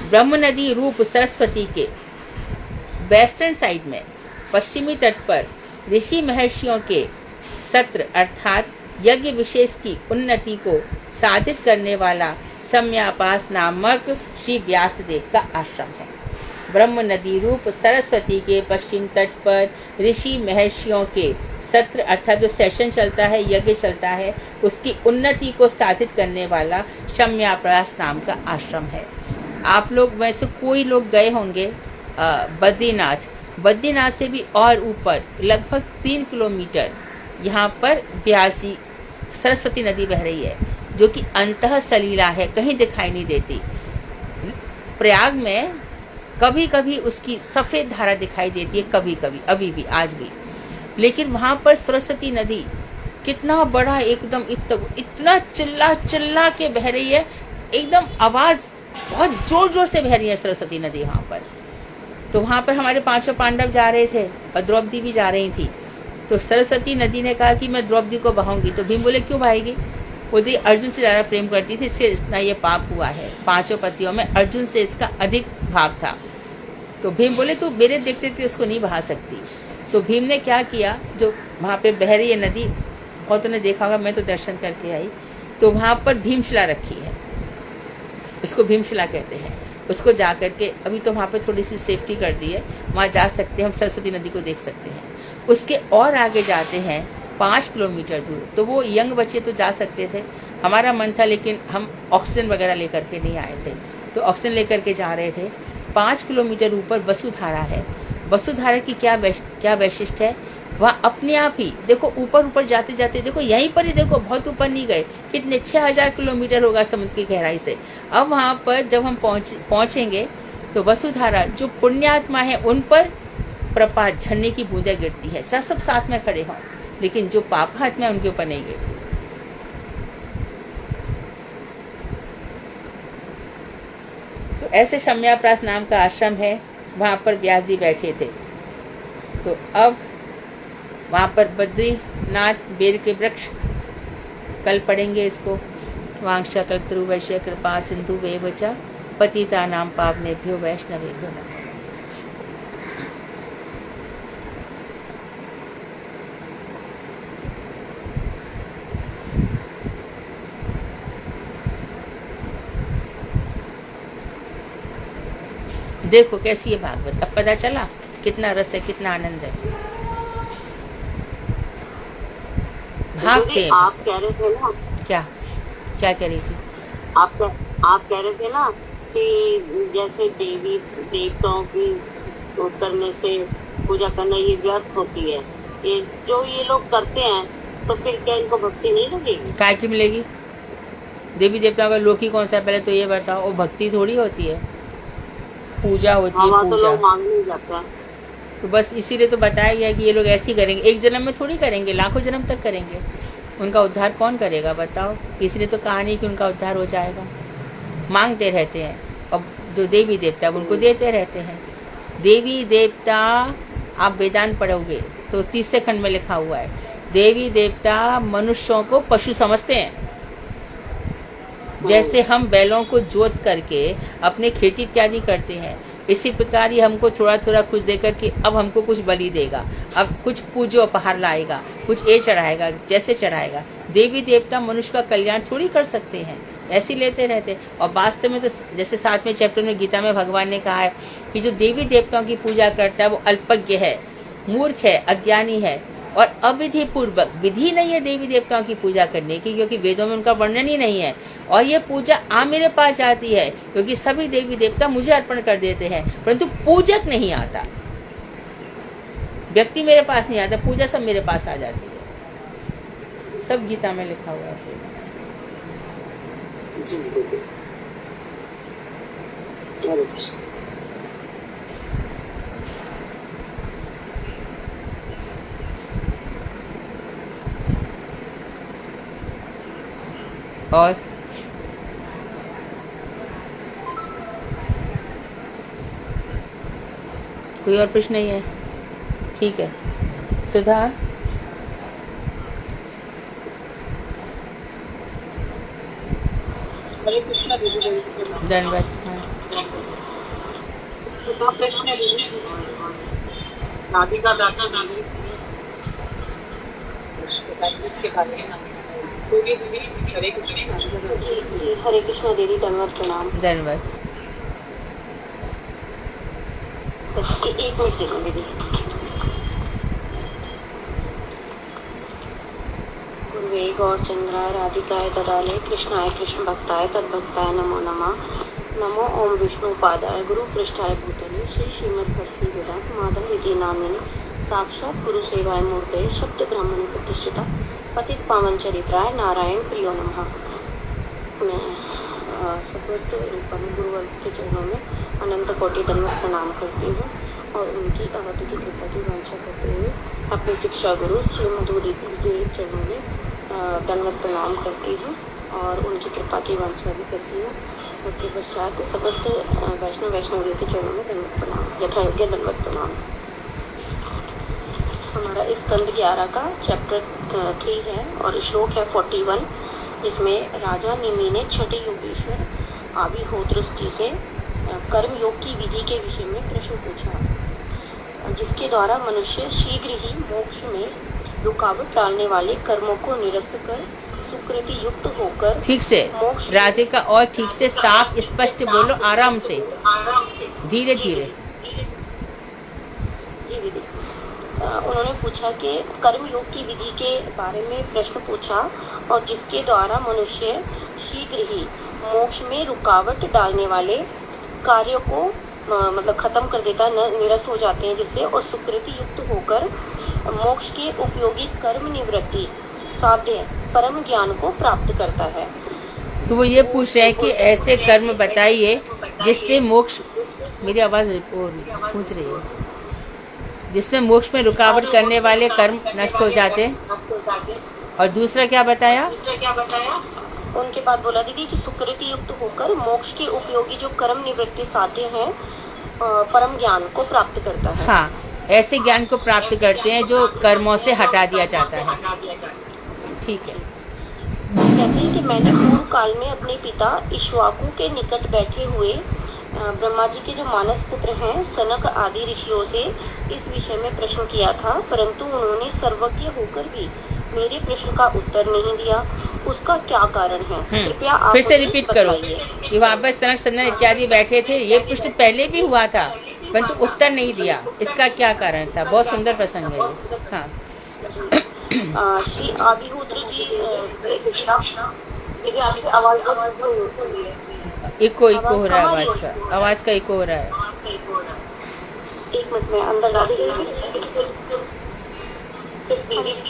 ब्रह्म नदी रूप सरस्वती के वेस्टर्न साइड में पश्चिमी तट पर ऋषि महर्षियों के सत्र अर्थात यज्ञ विशेष की उन्नति को साधित करने वाला सम्यापास नामक श्री व्यासदेव का आश्रम है। ब्रह्म नदी रूप सरस्वती के पश्चिम तट पर ऋषि महर्षियों के सत्र अर्थात जो सेशन चलता है, यज्ञ चलता है, उसकी उन्नति को साधित करने वाला सम्यापास नाम का आश्रम है। आप लोग वैसे कोई लोग गए होंगे बद्रीनाथ से भी और ऊपर लगभग 3 किलोमीटर यहाँ पर ब्यासी सरस्वती नदी बह रही है, जो कि अंतः सलीला है, कहीं दिखाई नहीं देती। प्रयाग में कभी कभी उसकी सफेद धारा दिखाई देती है, कभी कभी, अभी भी, आज भी। लेकिन वहां पर सरस्वती नदी कितना बड़ा, एकदम इतना चिल्ला के बह रही है, एकदम आवाज बहुत जोर जोर से बह रही है सरस्वती नदी वहां पर। तो वहां पर हमारे 5 पांडव जा रहे थे और द्रौपदी भी जा रही थी। तो सरस्वती नदी ने कहा कि मैं द्रौपदी को बहाऊंगी। तो भीम बोले क्यों बहाएगी? वो अर्जुन से ज्यादा प्रेम करती थी, इससे इतना ये पाप हुआ है। 5 पतियों में अर्जुन से इसका अधिक भाव था। तो भीम बोले तू मेरे देखते थे उसको नहीं बहा सकती। तो भीम ने क्या किया, जो वहां पे बह रही है नदी, बहुतों ने देखा होगा, मैं तो दर्शन करके आई, तो वहां पर भीमशिला रखी है, उसको भीमशिला कहते हैं। उसको जा करके अभी तो वहाँ पे थोड़ी सी सेफ्टी कर दी है, वहाँ जा सकते हैं, हम सरस्वती नदी को देख सकते हैं। उसके और आगे जाते हैं 5 किलोमीटर दूर, तो वो यंग बच्चे तो जा सकते थे, हमारा मन था, लेकिन हम ऑक्सीजन वगैरह लेकर के नहीं आए थे, तो ऑक्सीजन लेकर के जा रहे थे। 5 किलोमीटर ऊपर वसुधारा है। वसुधारा की क्या वैशिष्ट है, वहाँ अपने आप ही देखो ऊपर जाते जाते देखो, यहीं पर ही देखो, बहुत ऊपर नहीं गए, कितने 6000 किलोमीटर होगा समुद्र की गहराई से। अब वहाँ पर जब हम पहुँचेंगे तो वसुधारा जो पुण्यात्मा है उन पर प्रपात झरने की बूंदें गिरती है। सब साथ में खड़े हों, लेकिन जो पापात्मा है उनके ऊपर नहीं गिरती। तो ऐसे शम्याप्रास नाम का आश्रम है, वहां पर व्यास जी बैठे थे। तो अब वहां पर बद्रीनाथ बेर के वृक्ष, कल पढ़ेंगे इसको। वांक्षा कल्पतरु वैश्य कृपा सिंधु वेवचा पतिता नाम पावनेभ्यो वैष्णवेभ्यो नमः। देखो कैसी है भागवत, अब पता चला कितना रस है, कितना आनंद है। भागते हैं। आप कह रहे थे ना, क्या कह रही थी आप कह रहे थे ना कि जैसे देवी देवताओं की करने से पूजा करना ये व्यर्थ होती है, ये जो ये लोग करते हैं, तो फिर क्या इनको भक्ति नहीं लगेगी? काय की मिलेगी? देवी देवताओं का लोक ही कौन सा है, पहले तो ये बताओ। वो भक्ति थोड़ी होती है, पूजा होती है, पूजा। तो लोग मांगने जाते हैं। तो बस इसीलिए तो बताया गया कि ये लोग ऐसे करेंगे, एक जन्म में थोड़ी करेंगे, लाखों जन्म तक करेंगे। उनका उद्धार कौन करेगा बताओ? इसलिए तो कहा नहीं कि उनका उद्धार हो जाएगा। मांगते रहते हैं, और जो देवी देवता है उनको देते रहते हैं। देवी देवता, आप वेदांत पढ़ोगे तो 30 खंड में लिखा हुआ है, देवी देवता मनुष्यों को पशु समझते हैं। जैसे हम बैलों को जोत करके अपने खेती इत्यादि करते हैं, इसी प्रकार ही हमको थोड़ा थोड़ा कुछ देकर के अब हमको कुछ बलि देगा, अब कुछ पूजो उपहार लाएगा, कुछ ये चढ़ाएगा, जैसे चढ़ाएगा। देवी देवता मनुष्य का कल्याण थोड़ी कर सकते हैं, ऐसे लेते रहते। और वास्तव में तो जैसे 7वें चैप्टर में गीता में भगवान ने कहा है कि जो देवी देवताओं की पूजा करता है वो अल्पज्ञ है, मूर्ख है, अज्ञानी है, और अविधि पूर्वक, विधि नहीं है देवी देवताओं की पूजा करने की, क्योंकि वेदों में उनका वर्णन ही नहीं है। और ये पूजा मेरे पास आती है, क्योंकि सभी देवी देवता मुझे अर्पण कर देते हैं, परंतु पूजक नहीं आता, व्यक्ति मेरे पास नहीं आता, पूजा सब मेरे पास आ जाती है। सब गीता में लिखा हुआ है। और कोई और प्रश्न नहीं है? ठीक है। सुधा, हरे कृष्णा दीदी। धन्यवाद। हाँ, प्रश्न है दीदी, राधिका दास इसके बारे में हरे कृष्णा दीदी, धन्यवाद प्रणाम। धन्यवाद। एक मिनट देखो दीदी। गुरुवे गौर चंद्राय राधिकाय ददाले कृष्णाय कृष्ण भक्ताय तद्भक्ताय नमो नमः। नमो ओम विष्णु पादाय गुरु पृष्ठाय भूतले श्री श्रीमद् भक्ति वेदांत माधव इति नामिने साक्षात गुरु सेवाय मूर्ते शब्द ब्राह्मण प्रतिष्ठिता पतित पावन चरित्राय नारायण प्रियो नमः। मैं समस्त रूपम गुरुवर के चरणों में अनंत कोटि दंडवत प्रणाम करती हूँ और उनकी अवधि की कृपा की वांछा करते हुए अपने शिक्षा गुरु श्री मधु दीदी के चरणों में दंडवत प्रणाम करती हूँ और उनकी कृपा की वांछा भी करती हूँ। उसके पश्चात समस्त वैष्णव के चरणों में दंडवत प्रणाम, यथायोग्य दंडवत प्रणाम। हमारा इस स्कंद 11 का चैप्टर 3 है और श्लोक है 41, जिसमें राजा निमि ने छठे योगेश्वर आभिहोत्र जी से कर्म योग की विधि के विषय में प्रश्न पूछा, जिसके द्वारा मनुष्य शीघ्र ही मोक्ष में रुकावट डालने वाले कर्मों को निरस्त कर सुकृति युक्त होकर ठीक से राधिका, और ठीक से साफ स्पष्ट बोलो, आराम से, धीरे धीरे। उन्होंने पूछा कि कर्म योग की विधि के बारे में प्रश्न पूछा और जिसके द्वारा मनुष्य शीघ्र ही मोक्ष में रुकावट डालने वाले कार्यों को मतलब खत्म कर देता है, निरस्त हो जाते हैं जिससे, और सुकृति युक्त होकर मोक्ष के उपयोगी कर्म निवृत्ति साध्य परम ज्ञान को प्राप्त करता है। तो वो ये पूछ रहे हैं कि ऐसे कर्म बताइए जिससे मोक्ष, मेरी आवाज पूछ रही है, जिसमें मोक्ष में रुकावट करने वाले कर्म नष्ट हो जाते हैं। और दूसरा क्या बताया? उनके बाद बोला दीदी कि सुकृति युक्त होकर मोक्ष के उपयोगी जो कर्म निवृत्ति साध्य हैं परम ज्ञान को प्राप्त करता है। हाँ, ऐसे ज्ञान को प्राप्त करते हैं जो कर्मों से हटा दिया जाता है। ठीक है। कहते हैं कि मैंने पूर्व काल में अपने पिता इक्ष्वाकु के निकट बैठे हुए ब्रह्मा जी के जो मानस पुत्र हैं सनक आदि ऋषियों से इस विषय में प्रश्न किया था, परंतु उन्होंने सर्वज्ञ होकर भी मेरे प्रश्न का उत्तर नहीं दिया। उसका क्या कारण है? कृपया आप फिर से रिपीट करो कि वहाँ पर सनक सनंदन इत्यादि बैठे थे, ये प्रश्न पहले भी हुआ था परंतु उत्तर नहीं दिया, इसका क्या कारण था? बहुत सुंदर प्रसंग है ये। हाँ, श्री आभिहोत्र जी इको हो रहा है, आवाज का इको हो रहा है। एक मिनट में अंदर जा दीदी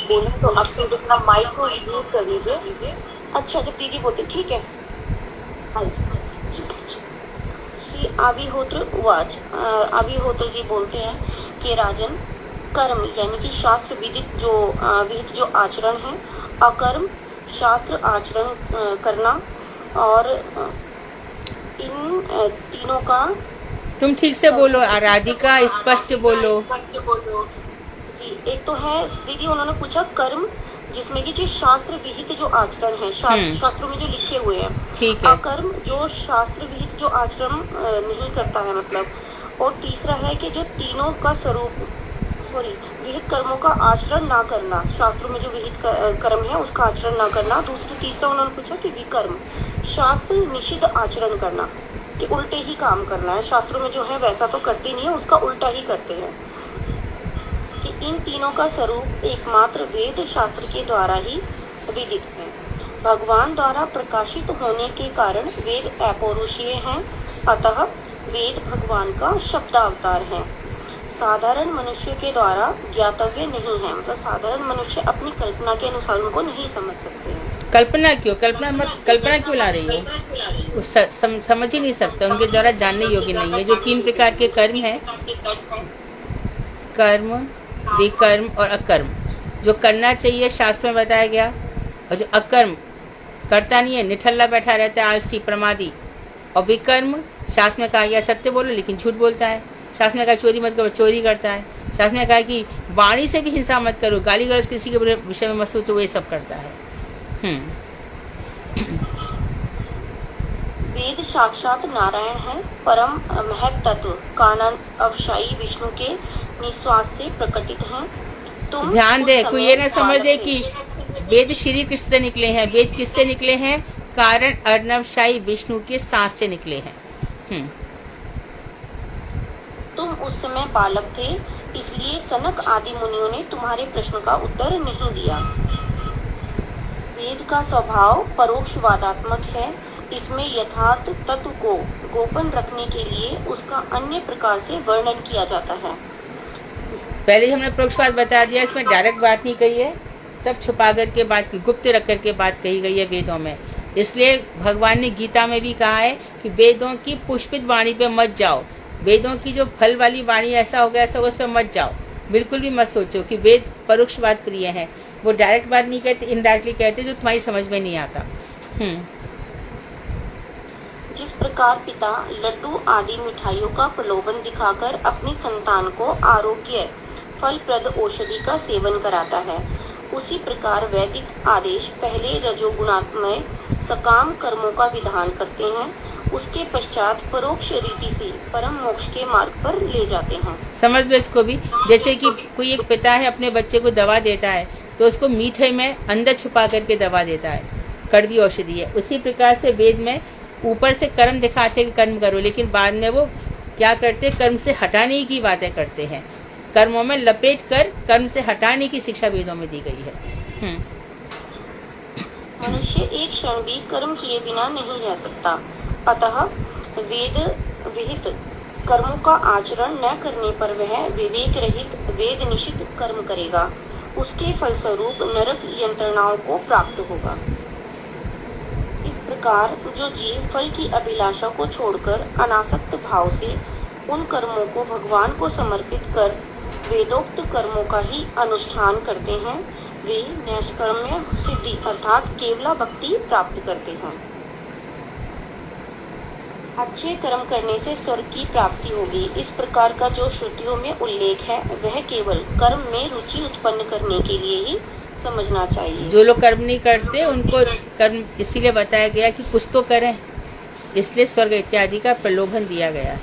बोले तो आप जितना माइक को यूज कर लीजिए। अच्छा, जब दीदी बोलते ठीक है। श्री आभिहोत्र उवाच, आभिहोत्र जी बोलते हैं कि राजन, कर्म यानी कि शास्त्र विदित जो आचरण है, अकर्म शास्त्र आचरण करना, और इन तीनों का, तुम ठीक से बोलो राधिका, स्पष्ट बोलो। जी, एक तो है दीदी, उन्होंने पूछा कर्म जिसमें कि जो शास्त्र विहित जो आचरण है, शास्त्रों में जो लिखे हुए हैं, ठीक है। अकर्म जो शास्त्र विहित जो आचरण नहीं करता है मतलब, और तीसरा है कि जो तीनों का स्वरूप विहित कर्मों का आचरण ना करना, शास्त्रों में जो विहित कर्म है उसका आचरण ना करना। तीसरा उन्होंने पूछा कि विकर्म शास्त्र निषिद्ध आचरण करना, कि उल्टे ही काम करना है, शास्त्रों में जो है वैसा तो करते नहीं है, उसका उल्टा ही करते हैं। कि इन तीनों का स्वरूप एकमात्र वेद शास्त्र के द्वारा ही विदित है। भगवान द्वारा प्रकाशित होने के कारण वेद अपौरुषीय हैं, अतः वेद भगवान का शब्दावतार है। साधारण मनुष्य के द्वारा ज्ञातव्य नहीं है, मतलब साधारण मनुष्य अपनी कल्पना के अनुसार उनको नहीं समझ सकते हैं। कल्पना क्यों ला रही हो? समझ ही नहीं सकता, उनके द्वारा जानने योग्य नहीं है। जो 3 प्रकार के कर्म हैं, कर्म, विकर्म और अकर्म, जो करना चाहिए शास्त्र में बताया गया, और जो अकर्म करता नहीं है, निठल्ला बैठा रहता है, आलसी, प्रमादी। और विकर्म, शास्त्र में कहा गया सत्य बोलो लेकिन झूठ बोलता है। शास्त्र में कहा चोरी मत करो, चोरी करता है। शास्त्र में कहा कि वाणी से भी हिंसा मत करो, गाली गलौज किसी के विषय में मत सोचो, वो ये सब करता है। वेद साक्षात नारायण है, परम महत तत्व, कानन अवशायी विष्णु के निश्वास से प्रकटित हैं। तुम ध्यान दे, उस कोई समय ये ना समझ दे बालक कि थे। वेद श्री कृष्ण से निकले हैं। वेद किससे निकले हैं? कारण अर्णवशाही विष्णु के सांस से निकले हैं। तुम उस समय बालक थे, इसलिए सनक आदि मुनियों ने तुम्हारे प्रश्न का उत्तर नहीं दिया। वेद का स्वभाव परोक्षवादात्मक है। इसमें यथार्थ तत्व को गोपन रखने के लिए उसका अन्य प्रकार से वर्णन किया जाता है। पहले ही हमने परोक्षवाद बता दिया, इसमें डायरेक्ट बात नहीं कही है, सब छुपा करके बात की, गुप्त रख करके बात कही गई है वेदों में। इसलिए भगवान ने गीता में भी कहा है कि वेदों की पुष्पित वाणी पे मत जाओ, वेदों की जो फल वाली वाणी ऐसा होगा ऐसा होगा उस पर मत जाओ, बिल्कुल भी मत सोचो कि वेद परोक्षवाद प्रिय है। वो डायरेक्ट बात नहीं कहते, इनडायरेक्टली कहते जो तुम्हारी समझ में नहीं आता। जिस प्रकार पिता लड्डू आदि मिठाइयों का प्रलोभन दिखाकर अपनी संतान को आरोग्य फलप्रद औषधि का सेवन कराता है, उसी प्रकार वैदिक आदेश पहले रजोगुणात्मय सकाम कर्मों का विधान करते हैं, उसके पश्चात परोक्ष रीति से परम मोक्ष के मार्ग पर ले जाते हैं। समझ लो इसको भी, जैसे कि कोई एक पिता है अपने बच्चे को दवा देता है तो उसको मीठे में अंदर छुपा करके दवा देता है, कड़वी औषधि है। उसी प्रकार से वेद में ऊपर से कर्म दिखाते कि कर्म करो, लेकिन बाद में वो क्या करते, कर्म से हटाने की बातें करते हैं, कर्मों में लपेट कर कर्म से हटाने की शिक्षा वेदों में दी गई है। मनुष्य एक क्षण भी कर्म किए बिना नहीं रह सकता, अतः वेद विहित कर्मों का आचरण न करने पर वह विवेक रहित वेद निषिद्ध कर्म करेगा, उसके फलस्वरूप नरक यंत्रणाओं को प्राप्त होगा। इस प्रकार जो जीव फल की अभिलाषा को छोड़कर अनासक्त भाव से उन कर्मों को भगवान को समर्पित कर वेदोक्त कर्मों का ही अनुष्ठान करते हैं, वे नैष्कर्म्य सिद्धि अर्थात केवला भक्ति प्राप्त करते हैं। अच्छे कर्म करने से स्वर्ग की प्राप्ति होगी, इस प्रकार का जो श्रुतियों में उल्लेख है वह केवल कर्म में रुचि उत्पन्न करने के लिए ही समझना चाहिए। जो लोग कर्म नहीं करते उनको कर्म इसीलिए बताया गया कि कुछ तो करें, इसलिए स्वर्ग इत्यादि का प्रलोभन दिया गया है।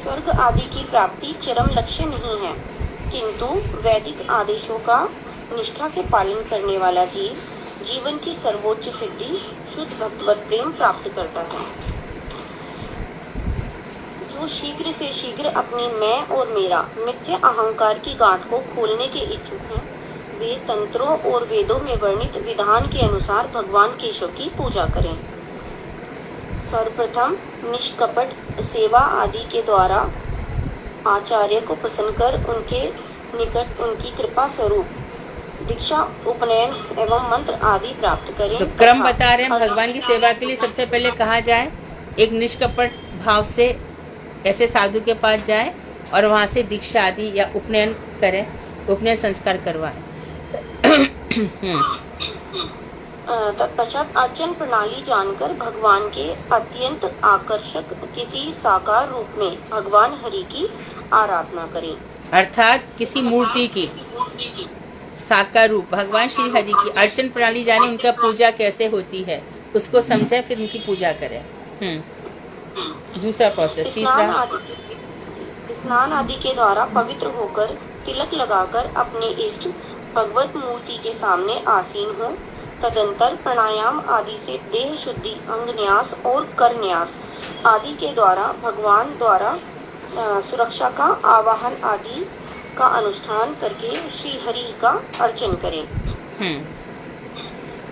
स्वर्ग आदि की प्राप्ति चरम लक्ष्य नहीं है, किंतु वैदिक आदेशों का निष्ठा से पालन करने वाला जीव जीवन की सर्वोच्च सिद्धि शुद्ध भगवत प्रेम प्राप्त करता है। जो शीघ्र से शीघ्र अपनी मैं और मेरा मिथ्या अहंकार की गांठ को खोलने के इच्छुक हैं, वे तंत्रों और वेदों में वर्णित विधान के अनुसार भगवान केशव की पूजा करें। सर्वप्रथम निष्कपट सेवा आदि के द्वारा आचार्य को प्रसन्न कर उनके निकट उनकी कृपा स्वरूप दीक्षा, उपनयन एवं मंत्र आदि प्राप्त करें। तो क्रम बता रहे हैं, भगवान की सेवा के लिए सबसे पहले कहा जाए एक निष्कपट भाव से ऐसे साधु के पास जाए और वहां से दीक्षा आदि या उपनयन करें, उपनयन संस्कार करवाएं। तत्पश्चात अर्चन प्रणाली जानकर भगवान के अत्यंत आकर्षक किसी साकार रूप में भगवान हरि की आराधना करें। अर्थात किसी मूर्ति की साकार रूप भगवान श्री हरि की अर्चन प्रणाली जाने, उनका पूजा कैसे होती है उसको समझें, फिर उनकी पूजा करें। दूसरा प्रोसेस, तीसरा स्नान आदि के द्वारा पवित्र होकर तिलक लगाकर अपने इष्ट भगवत मूर्ति के सामने आसीन हो। तदंतर प्राणायाम आदि से देह शुद्धि, अंग न्यास और कर न्यास आदि के द्वारा भगवान द्वारा सुरक्षा का आवाहन आदि का अनुष्ठान करके श्री हरि का अर्चन करें।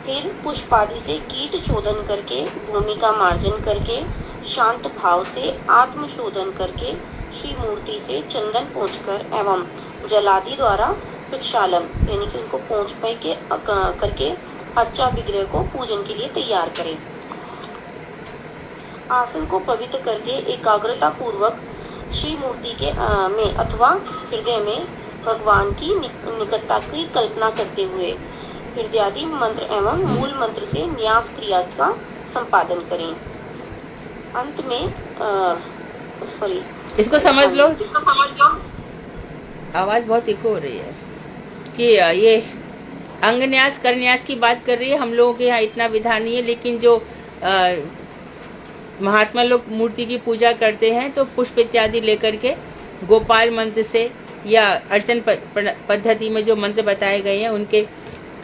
फिर पुष्प आदि से कीट शोधन करके, भूमि का मार्जन करके, शांत भाव से आत्म शोधन करके श्री मूर्ति से चंदन पोंछकर एवं जलादि द्वारा प्रक्षालन यानी कि उनको पोंछ पे के करके अर्चा विग्रह को पूजन के लिए तैयार करें। आसन को पवित्र करके एकाग्रता पूर्वक श्री मूर्ति के में अथवा हृदय में भगवान की निकटता की कल्पना करते हुए हृदयादि मंत्र एवं मूल मंत्र से न्यास क्रिया का संपादन करें। अंत में इसको समझ लो, आवाज बहुत इको हो रही है कि ये अंग न्यास कर न्यास की बात कर रही है। हम लोगों के यहाँ इतना विधान नहीं है, लेकिन जो महात्मा लोग मूर्ति की पूजा करते हैं तो पुष्प इत्यादि लेकर के गोपाल मंत्र से या अर्चन पद्धति में जो मंत्र बताए गए हैं उनके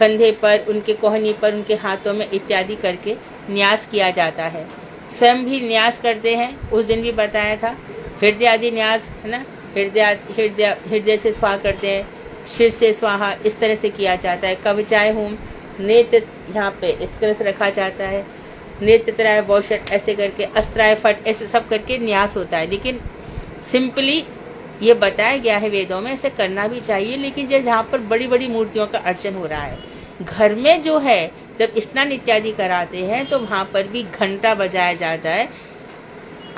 कंधे पर, उनके कोहनी पर, उनके हाथों में इत्यादि करके न्यास किया जाता है। स्वयं भी न्यास करते हैं, उस दिन भी बताया था। हृदय आदि न्यास है ना, हृदय से स्वाहा करते हैं, शिर से स्वाहा, इस तरह से किया जाता है। कवचाय होम, नेत्र यहाँ पे इस तरह से रखा जाता है, नेत्रत्राय वौषट ऐसे करके, अस्त्राय फट ऐसे सब करके न्यास होता है। लेकिन सिंपली ये बताया गया है वेदों में, ऐसे करना भी चाहिए। लेकिन जहाँ पर बड़ी बड़ी मूर्तियों का अर्चन हो रहा है, घर में जो है जब स्नान इत्यादि कराते हैं तो वहां पर भी घंटा बजाया जाता है,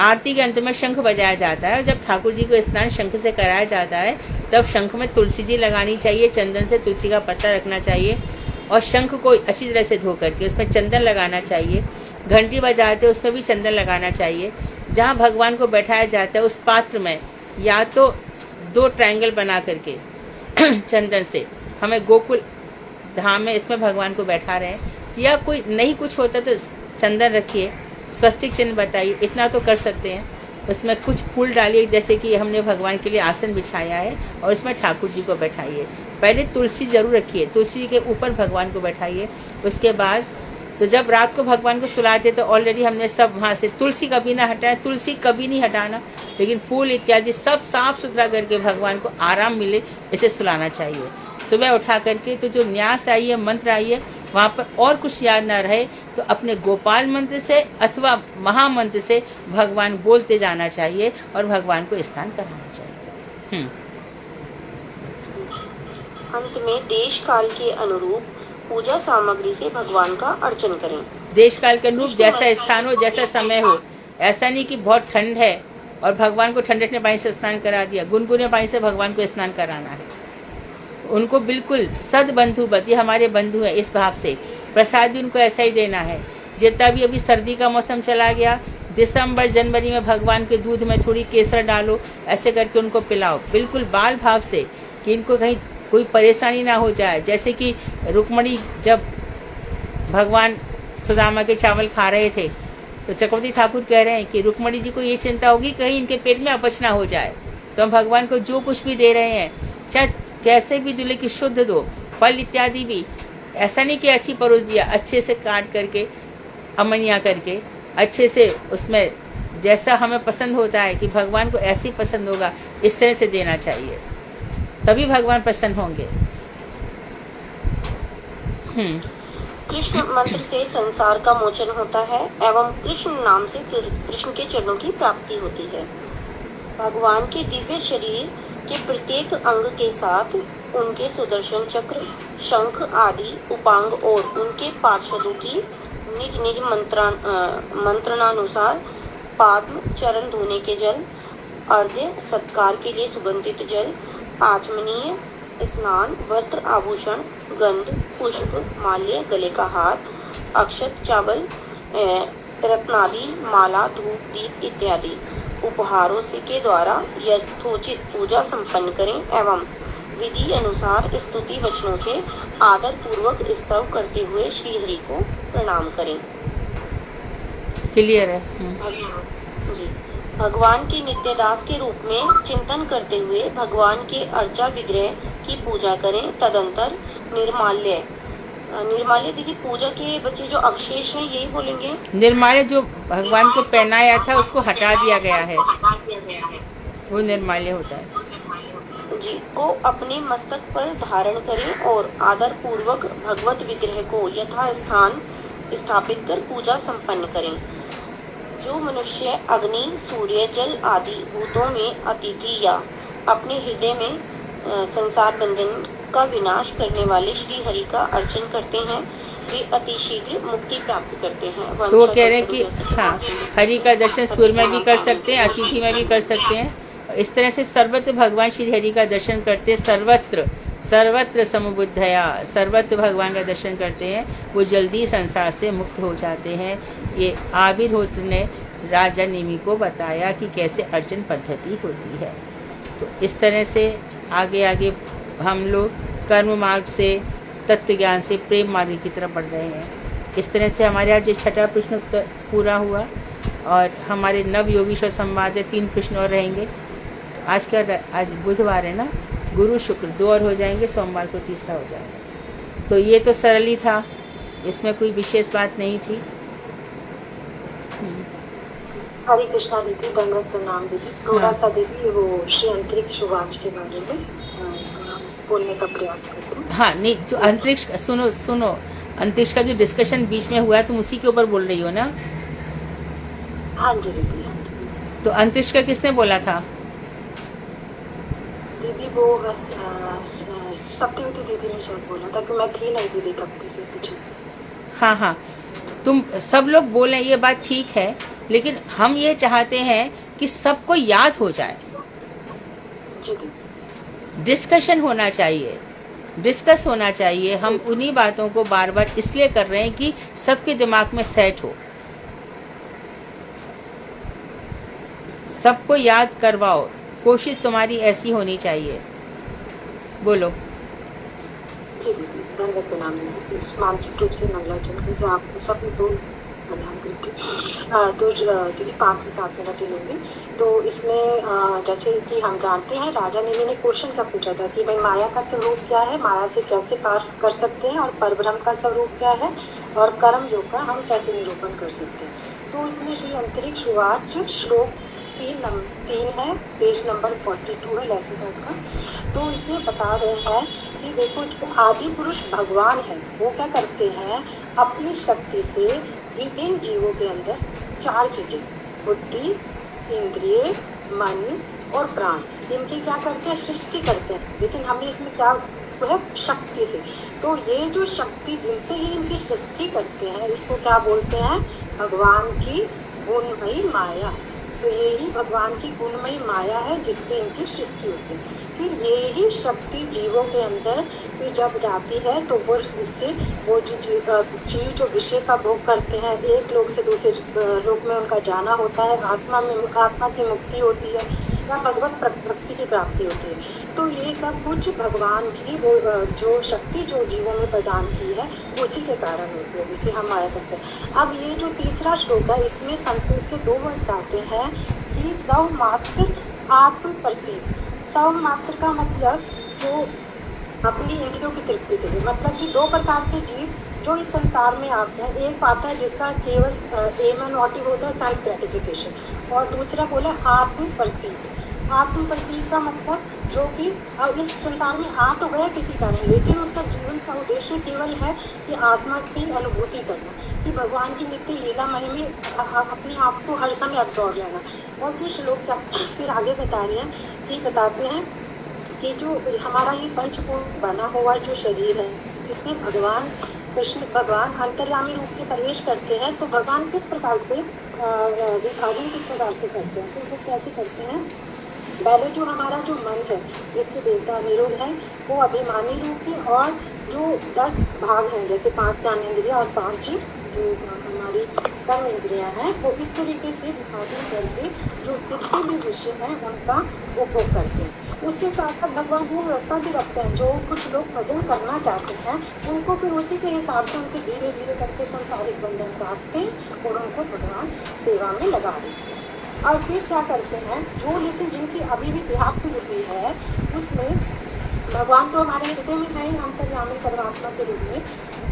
आरती के अंत में शंख बजाया जाता है। और जब ठाकुर जी को स्नान शंख से कराया जाता है तब शंख में तुलसी जी लगानी चाहिए, चंदन से तुलसी का पत्ता रखना चाहिए और शंख को अच्छी तरह से धो करके उसमें चंदन लगाना चाहिए। घंटी बजाते उसमें भी चंदन लगाना चाहिए। जहाँ भगवान को बैठाया जाता है उस पात्र में या तो 2 ट्रायंगल बना करके चंदन से, हमें गोकुल धाम में इसमें भगवान को बैठा रहे हैं, या कोई नहीं कुछ होता तो चंदन रखिए, स्वस्तिक चिन्ह बताइए, इतना तो कर सकते हैं। उसमें कुछ फूल डालिए, जैसे कि हमने भगवान के लिए आसन बिछाया है, और उसमें ठाकुर जी को बैठाइए। पहले तुलसी जरूर रखिए, तुलसी के ऊपर भगवान को बैठाइए। उसके बाद तो जब रात को भगवान को सुलाते तो ऑलरेडी हमने सब वहाँ से तुलसी कभी ना हटाया, तुलसी कभी नहीं हटाना, लेकिन फूल इत्यादि सब साफ सुथरा करके भगवान को आराम मिले इसे सुलाना चाहिए। सुबह उठा करके तो जो न्यास आई है, मंत्र आई है, वहाँ पर और कुछ याद ना रहे तो अपने गोपाल मंत्र से अथवा महामंत्र से भगवान बोलते जाना चाहिए और भगवान को स्नान कराना चाहिए। अंत में देश काल के अनुरूप पूजा सामग्री से भगवान का अर्चन करें। देश काल के अनुरूप जैसा स्थान हो, जैसा समय हो, ऐसा नहीं कि बहुत ठंड है और भगवान को ठंडे पानी से स्नान करा दिया, गुनगुने पानी से भगवान को स्नान कराना है। उनको बिल्कुल सद बंधुवत, ये हमारे बंधु है, इस भाव से प्रसाद भी उनको ऐसा ही देना है। जितना भी अभी सर्दी का मौसम चला गया, दिसंबर जनवरी में भगवान के दूध में थोड़ी केसर डालो, ऐसे करके उनको पिलाओ, बिल्कुल बाल भाव से, कि इनको कहीं कोई परेशानी ना हो जाए। जैसे कि रुक्मणी जब भगवान सुदामा के चावल खा रहे थे तो चक्रवर्ती ठाकुर कह रहे हैं कि रुक्मणी जी को ये चिंता होगी कहीं इनके पेट में अपच ना हो जाए, तो हम भगवान को जो कुछ भी दे रहे हैं, चाहे कैसे भी दूल्हे की शुद्ध दो, फल इत्यादि भी, ऐसा नहीं कि ऐसी परोस दिया, अच्छे से काट करके अमनिया करके अच्छे से उसमें जैसा हमें पसंद होता है कि भगवान को ऐसे ही पसंद होगा, इस तरह से देना चाहिए, तभी भगवान प्रसन्न होंगे। कृष्ण मंत्र से संसार का मोचन होता है एवं कृष्ण नाम से कृष्ण के चरणों की प्राप्ति होती है। भगवान के दिव्य शरीर के प्रत्येक अंग के साथ उनके सुदर्शन चक्र, शंख आदि उपांग और उनके पार्षदों की निज निज मंत्रणानुसार पाद्म, चरण धोने के जल, अर्घ्य सत्कार के लिए सुगंधित जल, आचमनीय स्नान, वस्त्र आभूषण, गंध, पुष्प, माल्य, गले का हार, अक्षत, चावल, रत्नादि, माला, धूप, दीप इत्यादि उपहारों से के द्वारा यथोचित पूजा संपन्न करें एवं विधि अनुसार स्तुति वचनों से आदर पूर्वक स्तव करते हुए श्री हरि को प्रणाम करें। क्लियर है? जी। भगवान के नित्यदास के रूप में चिंतन करते हुए भगवान के अर्चा विग्रह की पूजा करें। तदंतर निर्माल्य दीदी, पूजा के बच्चे जो अवशेष हैं यही बोलेंगे। निर्माल्य जो भगवान को पहनाया था उसको हटा दिया गया है, वो निर्माल्य होता है जी, को अपने मस्तक पर धारण करें और आदर पूर्वक भगवत विग्रह को यथा स्थान स्थापित कर पूजा संपन्न करें। जो मनुष्य अग्नि, सूर्य, जल आदि भूतों में अतिथि या अपने हृदय में संसार बंधन का विनाश करने वाले श्री हरि का अर्चन करते हैं, वे अति शीघ्र मुक्ति प्राप्त करते हैं। तो वो कह रहे हैं कि हाँ, हरि का दर्शन सूर्य में भी कर सकते हैं, अतिथि में भी कर सकते हैं। इस तरह से सर्वत्र भगवान श्री हरि का दर्शन करते, सर्वत्र सर्वत्र समबुद्धया, सर्वत्र भगवान का दर्शन करते हैं, वो जल्दी संसार से मुक्त हो जाते हैं। ये आविर्होत्र ने राजा नेमि को बताया कि कैसे अर्चन पद्धति होती है। तो इस तरह से आगे आगे हम लोग कर्म मार्ग से, तत्व ज्ञान से प्रेम मार्ग की तरफ बढ़ रहे हैं। इस तरह से हमारे आज ये 6ठा प्रश्न पूरा हुआ और हमारे नव योगीश्वर संवाद है 3 प्रश्न और रहेंगे। तो आज क्या, आज बुधवार है ना, गुरु शुक्र 2 और हो जाएंगे, सोमवार को तीसरा हो जाएगा। तो ये तो सरल ही था, इसमें कोई विशेष बात नहीं थी। हरे कृष्णा दीदी, दंडवत प्रणाम दीदी। थोड़ा सा दीदी वो श्री अंतरिक्ष वाच के बारे में बोलने का प्रयास करते हैं। हाँ नहीं, जो अंतरिक्ष, सुनो अंतरिक्ष का जो डिस्कशन बीच में हुआ है तुम उसी के ऊपर बोल रही हो ना? हाँ जी दीदी, हाँ जी। तो अंतरिक्ष का किसने बोला था? दीदी वो सत्यवती दीदी ने शायद बोला था कि मैं थी नहीं दीदी तब से पीछे। हाँ, तुम सब लोग बोले, ये बात ठीक है, लेकिन हम ये चाहते हैं कि सबको याद हो जाए। जी दीदी। डिस्कशन होना चाहिए, डिस्कस होना चाहिए। हम उन्हीं बातों को बार बार इसलिए कर रहे हैं कि सबके दिमाग में सेट हो, सबको याद करवाओ। कोशिश तुम्हारी ऐसी होनी चाहिए। बोलो। जी दीदी, दंडवत प्रणाम दीदी। इस मानसिक रूप से मंगलाचरण करके आपको सब दो प्रणाम करके तो दीदी 5 से 7 मिनट ही लूँगी। तो इसमें जैसे कि हम जानते हैं, राजा नेमि ने क्वेश्चन का पूछा था कि भाई माया का स्वरूप क्या है, माया से कैसे पार कर सकते हैं, और परब्रह्म का स्वरूप क्या है, और कर्म योग का हम कैसे निरूपण कर सकते हैं। तो इसमें श्री अंतरिक्ष वाच श्लोक 3 है, पेज नंबर 42 है लेसन का। तो इसमें बता रहे हैं कि देखो, जो आदि पुरुष भगवान है वो क्या करते हैं, अपनी शक्ति से विभिन्न जीवों के अंदर 4 चीजें, बुद्धि, इंद्रिय, मन और प्राण, इनकी क्या करते हैं, सृष्टि करते हैं। लेकिन हमें इसमें क्या है, शक्ति से। तो ये जो शक्ति जिनसे ही इनकी सृष्टि करते हैं, इसको क्या बोलते हैं, भगवान की गुणमयी माया। तो यही भगवान की गुणमयी माया है जिससे इनकी सृष्टि होती है। फिर यही शक्ति जीवों के अंदर जब जाती है तो वो उससे वो जीव जो विषय का भोग करते हैं, एक लोक से दूसरे लोक में उनका जाना होता है, आत्मा की मुक्ति होती है या भगवत प्रकृति की प्राप्ति होती है। तो ये सब कुछ भगवान की वो जो शक्ति जो जीवों में प्रदान की है उसी के कारण होती है, जिसे हम माया करते हैं। अब ये जो तीसरा श्लोक है, इसमें संस्कृत के 2 वर्ड आते हैं कि सौ मात्र आत्म प्रसिद्ध। सौ मात्र का मतलब जो अपनी इंद्रियों की तृप्ति के लिए, मतलब कि 2 प्रकार के जीव जो इस संसार में आते हैं। एक आता है जिसका केवल एम एंड मोटिव होता है सेल्फ ग्रेटिफिकेशन, और दूसरा बोला आत्म प्रसिद्ध। आत्म प्रसिद्ध का मतलब जो कि इस संसार में आ तो गया किसी कारण, लेकिन उसका जीवन का उद्देश्य केवल है कि आत्मा की अनुभूति करना, कि भगवान की नित्य लीलामय में अपने आप को हर समय अब्सॉर्ब लेना। और कुछ लोग फिर आगे बता रहे हैं कि बताते हैं कि जो हमारा ये पंचभूत बना हुआ जो शरीर है, इसमें भगवान कृष्ण भगवान अंतर्यामी रूप से प्रवेश करते हैं। तो भगवान किस प्रकार से विभाजन किस प्रकार से करते हैं, तो वो कैसे करते हैं। पहले जो हमारा जो मन है, जिसके देवता निरुद्ध है, वो अभिमानी रूप है, और जो 10 भाग हैं, जैसे 5 ज्ञानेंद्रिय और 5 जो हमारी कर्म इंद्रियां हैं, वो इस तरीके से विभाजन करके जो जितने भी विषय हैं उनका उपभोग करते हैं। उसके साथ साथ भगवान वो व्यवस्था भी रखते हैं, जो कुछ लोग भजन करना चाहते हैं उनको फिर उसी के हिसाब से उनके धीरे धीरे करके संसारिक बंधन काटते हैं और उनको भगवान सेवा में लगा देते हैं। और फिर क्या करते हैं, जो लेकिन जिनकी अभी भी देहाप्ति बुद्धि है, उसमें भगवान तो हमारे हृदय में है अंतर्यामी परमात्मा के रूप में,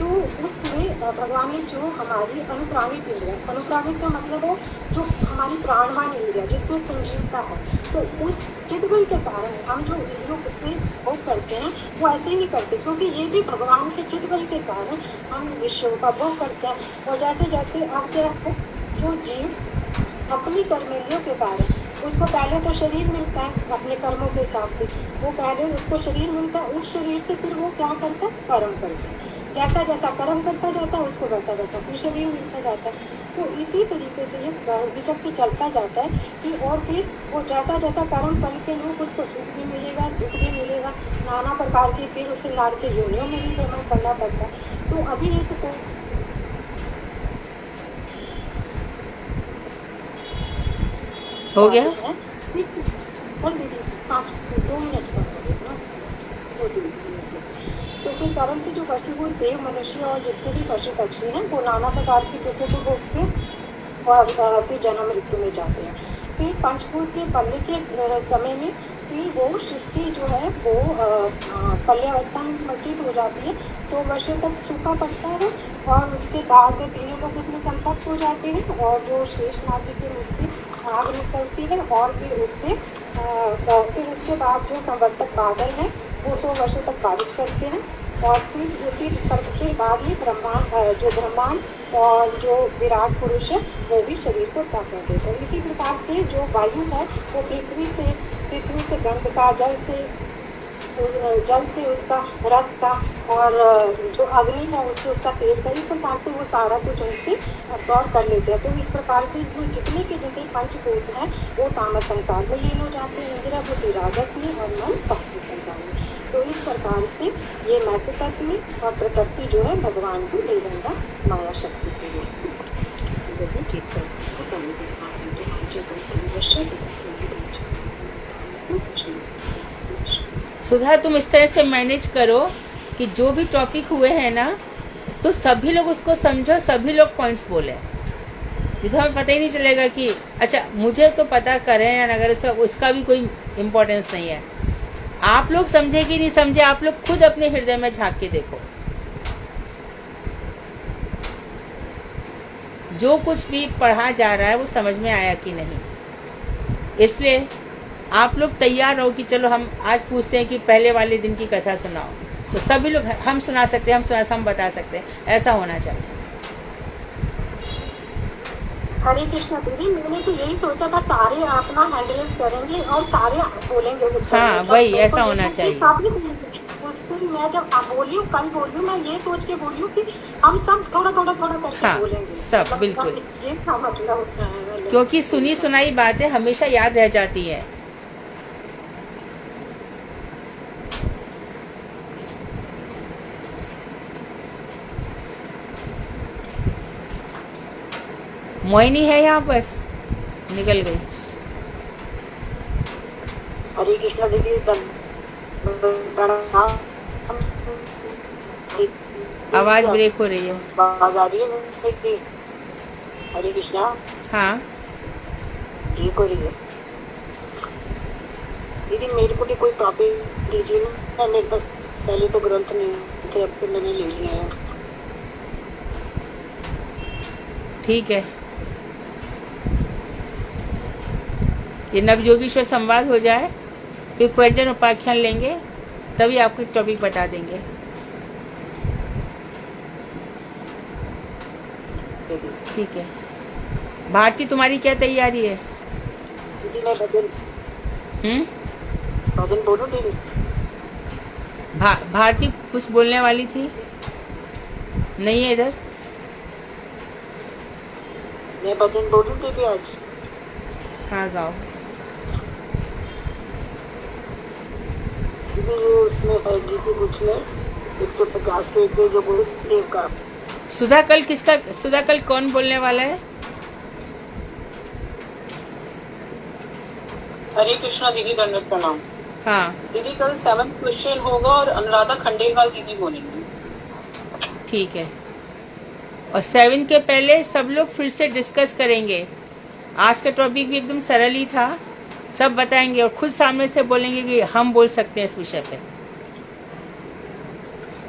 तो उसमें भगवान ने जो हमारी अनुप्राणित इंद्रिया, अनुप्राणित का मतलब है जो हमारी प्राणवान इंद्रिया जिसमें संजीवता है, तो उस चिद्बल के कारण हम जो इंद्रियों से भोग करते हैं वो ऐसे ही करते, क्योंकि ये भी भगवान के चिद्बल के कारण हम विषयों का भोग करते हैं। और जैसे जैसे आपके जो जीव अपनी कर्मेंद्रियों के कारण, उसको पहले तो शरीर मिलता है अपने कर्मों के हिसाब से, वो पहले उसको शरीर मिलता है, उस शरीर से फिर वो क्या करता है, कर्म करता है। जैसा जैसा कर्म करता जाता है उसको वैसा वैसा फिर शरीर मिलता जाता है। तो इसी तरीके से ये विचक्र चलता जाता है कि और फिर वो जैसा जैसा कर्म फल के लोग उसको सुख भी मिलेगा, दुख भी मिलेगा, नाना प्रकार की फिर उसे लाड़ के योनियों में भी जमा करना पड़ता है। तो अभी एक तो हो गया। है और दीदी 2 मिनट का ना, तो फिर कर्म के जो वशीभूत देव मनुष्य और जितने भी पशु पक्षी हैं वो नाना प्रकार की दुखों को भोगते हैं और फिर जन्म मृत्यु में जाते हैं। फिर पंचभूत के पल्ले के समय में फिर वो सृष्टि जो है वो पल्ल्यावस्था में मस्जिद हो जाती है, 100 वर्षों तक सूखा पड़ता है और उसके बाद तीनों लोग उसमें संतप्त हो जाते हैं और जो शेष नाग के मुख से आग निकलती है और फिर उससे फिर उसके बाद जो संवर्तक बादल है वो 100 वर्षों तक बारिश करते हैं और फिर उसी के बाद ही ब्रह्मांड और जो विराट पुरुष है वो भी शरीर को प्राप्त कर देते हैं। इसी प्रकार से जो वायु है वो पृथ्वी से गंध का, जल से उसका रस का और जो अग्नि है उससे उसका तेज का, इस प्रकार से वो सारा कुछ उनसे अब्सॉर्ब कर लेते हैं। तो इस प्रकार से जो जितने के जितने पंचभूत हैं वो तामस संसार में लीन हो जाते हैं, इंद्रिया बुद्धि राजस में और मन सात्विक संसार में। तो इस प्रकार से ये महत्व तत्व में और प्रकृति जो है भगवान को देवंगा माया शक्ति के रूप में ठीक है। सुधा, तुम इस तरह से मैनेज करो कि जो भी टॉपिक हुए हैं ना तो सभी लोग उसको समझो, सभी लोग पॉइंट्स बोले, तो हमें पता ही नहीं चलेगा कि अच्छा मुझे तो पता करें या अगर उसका भी कोई इम्पोर्टेंस नहीं है। आप लोग समझे कि नहीं समझे, आप लोग खुद अपने हृदय में झांक के देखो, जो कुछ भी पढ़ा जा रहा है वो समझ में आया कि नहीं। इसलिए आप लोग तैयार रहो कि चलो हम आज पूछते हैं कि पहले वाले दिन की कथा सुनाओ, तो सभी लोग हम सुना सकते हैं, हम बता सकते हैं, ऐसा होना चाहिए। हरे कृष्णा दीदी, मैंने तो यही सोचा था सारे अपना हैंडल करेंगे और सारे बोलेंगे। हाँ वही ऐसा होना चाहिए। मैं जब बोली हूँ कल बोली हूँ, मैं ये सोच के बोली हूँ कि हम सब थोड़ा करके हाँ, बोलेंगे सब बिल्कुल, ये मतलब होता है क्योंकि सुनी सुनाई बातें हमेशा याद रह जाती है। मोहिनी है यहाँ पर, निकल गई। हरे कृष्णा दीदी, आवाज ब्रेक हो रही है। आवाज आ रही है? हरे कृष्णा। हाँ ठीक हो रही है दीदी। मेरे को भी कोई टॉपिक दीजिए ना, मेरे पास पहले तो ग्रंथ नहीं थे, अब तो मैंने ले लिया है। ठीक है, ये नवयोगीश्वर संवाद हो जाए फिर प्रयोजन उपाख्यान लेंगे, तभी आपको टॉपिक बता देंगे। ठीक है भारती, तुम्हारी क्या तैयारी है? दीदी मैं भजन बोलूं दीदी? भारती कुछ बोलने वाली थी, नहीं है इधर। मैं भजन बोलूं दीदी आज? हाँ गाओ दीदी। ये उसमें है गीति कुछ में 150 पेज में जो गुरुदेव का। सुधा कल कौन बोलने वाला है? हरे कृष्णा दीदी, दंडवत प्रणाम। हाँ दीदी कल 7th क्वेश्चन होगा और अनुराधा खंडेलवाल दीदी बोलेंगे। ठीक है, और 7 के पहले सब लोग फिर से डिस्कस करेंगे। आज का टॉपिक भी एकदम सरल ही था, सब बताएंगे और खुद सामने से बोलेंगे कि हम बोल सकते हैं इस विषय पे।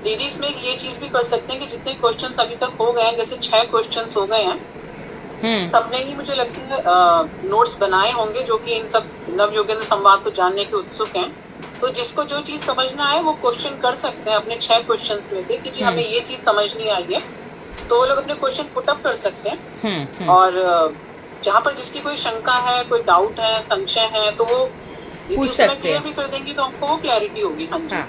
दीदी इसमें ये चीज भी कर सकते हैं कि जितने क्वेश्चंस अभी तक हो गए हैं, जैसे 6 क्वेश्चंस हो गए हैं, सबने ही मुझे लगता है नोट्स बनाए होंगे जो कि इन सब नवयोगेंद्र संवाद को जानने के उत्सुक हैं। तो जिसको जो चीज समझना है वो क्वेश्चन कर सकते हैं अपने 6 क्वेश्चंस में से कि जी हमें ये चीज समझ नहीं आई है, तो वो लोग अपने क्वेश्चन पुट अप कर सकते हैं। और जहाँ पर जिसकी कोई शंका है, कोई डाउट है, संशय है, तो वो पूछ सकते हैं, क्लियर भी कर देंगे तो हमको वो क्लैरिटी होगी। हाँ जी।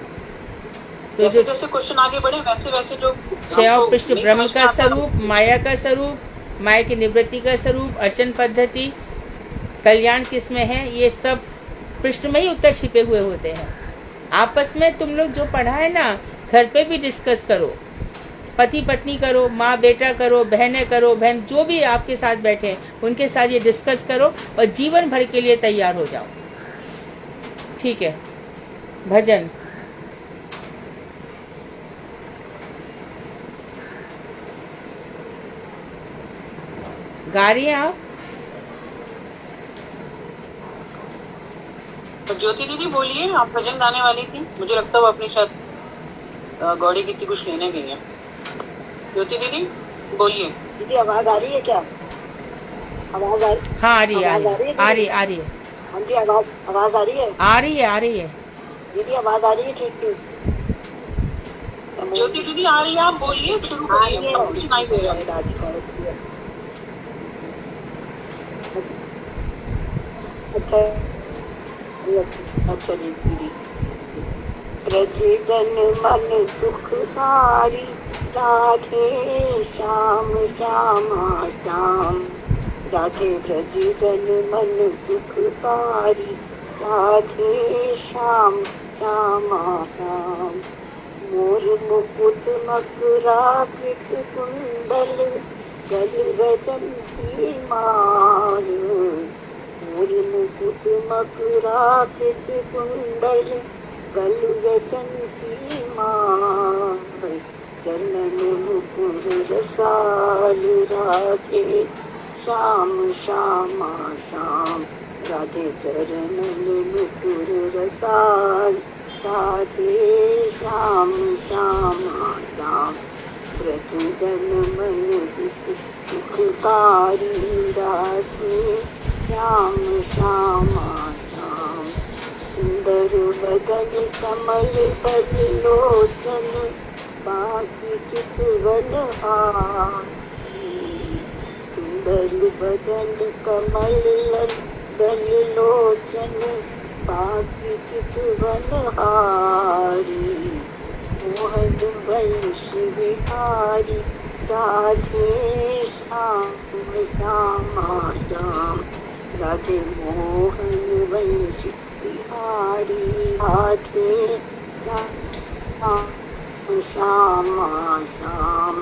तो जैसे जो जैसे क्वेश्चन आगे बढ़े वैसे वैसे जो छह पृष्ठ नहीं ब्रह्म समझ का में आता, स्वरूप, माया का स्वरूप, माया की निवृत्ति का स्वरूप, अर्चन पद्धति, कल्याण किसमें है, ये सब पृष्ठ में ही उत्तर छिपे हुए होते हैं। आपस में तुम लोग जो पढ़ा है ना, घर पे भी डिस्कस करो, पति पत्नी करो, माँ बेटा करो, बहनें करो, बहन जो भी आपके साथ बैठे हैं उनके साथ ये डिस्कस करो और जीवन भर के लिए तैयार हो जाओ। ठीक है, भजन। गा रही हैं आप? तो ज्योति दीदी बोलिए, आप भजन गाने वाली थी, मुझे लगता है वो अपनी शायद गौड़ी की कुछ लेने गई है। ज्योति दीदी बोलिए। दीदी आवाज आ रही है क्या? आवाज आ हाँ आ रही है, आ आवाज रही है, आ रही है आ रही है, हाँ जी, आवाज आ रही है आ रही है, आ रही है। दीदी, आवाज आ रही है ठीक ठीक? ज्योति दीदी आ रही है, आप बोलिए, शुरू करिए, सब कुछ सुनाई दे रहा है। अच्छा अच्छा जी दीदी। प्रजन मन सुखकारी, राधे श्याम श्यामा श्याम। राधे प्रजन मन सुखकारी, राधे श्याम श्यामा श्याम। मोर मुकुट मकुराकृत कुंडल, गल वदंती माल। मोर मुकुट मकुराकृत कुंडल, गल वदंती माल। चरण मुकुर रसाल, राधे श्याम श्यामा श्याम। राधे चरण मुकुर रसाल, राधे श्याम श्यामा श्याम। ब्रज जन मन सुखकारी, राधे श्याम श्यामा श्याम। सुंदर बदन कमल बद लोचन, बाकी चितवन हारी। सुंदर बदन कमल बद लोचन, बाकी चितवन हारी। मोहन वंश विहारी, राधे श्याम श्यामा श्याम। राधे मोहन वंश बिहारी, राधे श्याम श्यामा श्याम।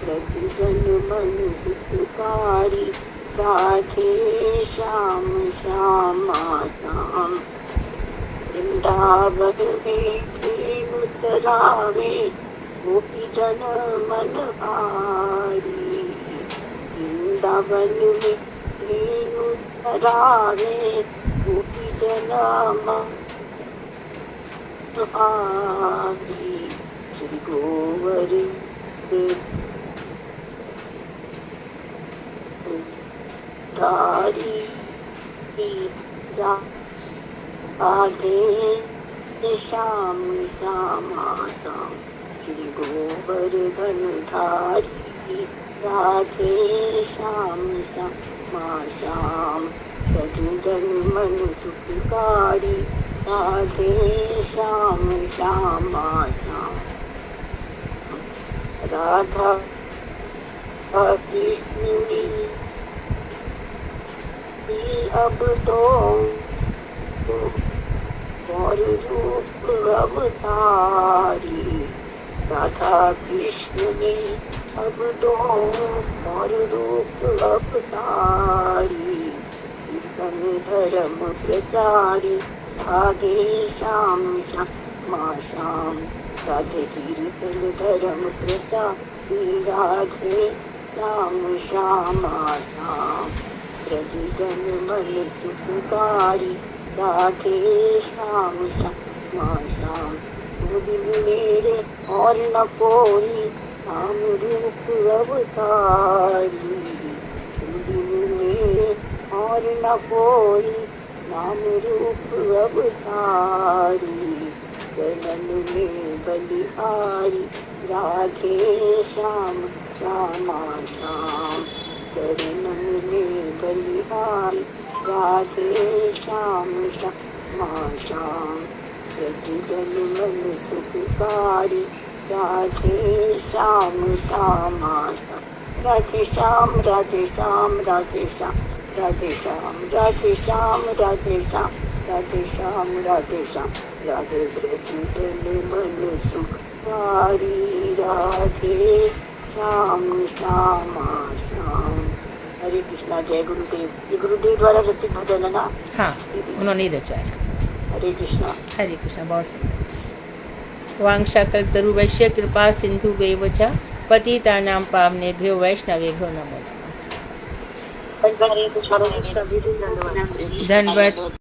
प्रजन मन हितकारी, राधे श्याम श्यामा श्याम। वृंदावन में प्रेम तरावे, गोपी जन मन भारी। वृंदावन में प्रेम तरावे, गोपी जन मन भारी। श्री गोवर्धन धारी, राधे श्याम श्यामा श्याम। श्री गोवर्धन धारी, राधे श्याम श्यामा श्याम। सजन मन सुखकारी, राधे श्याम श्यामा श्याम। राधा कृष्ण अब तो और रूप अवतारी। राधा कृष्ण ने अब तो और रूप अवतारी। कीर्तन धर्म प्रचारी, राधे श्याम श्यामा श्याम। राधे कीर्तन धर्म प्रचारी, राधे श्याम श्यामा श्याम। प्रजन मन सुखकारी, राधे श्याम श्यामा श्याम। दिन मेरे और न कोई, नाम रूप अवतारी। दिन मेरे और न कोई, नाम रूप अवतारी। चरण में बलिहारी, राधे श्याम श्यामा श्याम। चरण में बलिहारी, राधे श्याम श्यामा श्याम। रति जन मन सुखकारी राधे श्याम श्यामा राधे श्याम राधे श्याम राधे श्याम राधे श्याम राधे श्याम राधे श्याम राधे श्याम राधे श्याम राधे रति जन मन सुखकारी राधे श्याम श्यामा श्याम। हरे कृष्णा। जय गुरुदेव। ये गुरुदेव द्वारा रचित भजन है ना? हाँ, उन्होंने ही रचा है। हरे कृष्णा। हरे कृष्णा। बहुत सुंदर। वांछाकल्पतरुभ्यश्च कृपा सिन्धुभ्यैव च पतितानां पावनेभ्यो वैष्णवेभ्यो नमो नमः। हरे कृष्णा। धन्यवाद।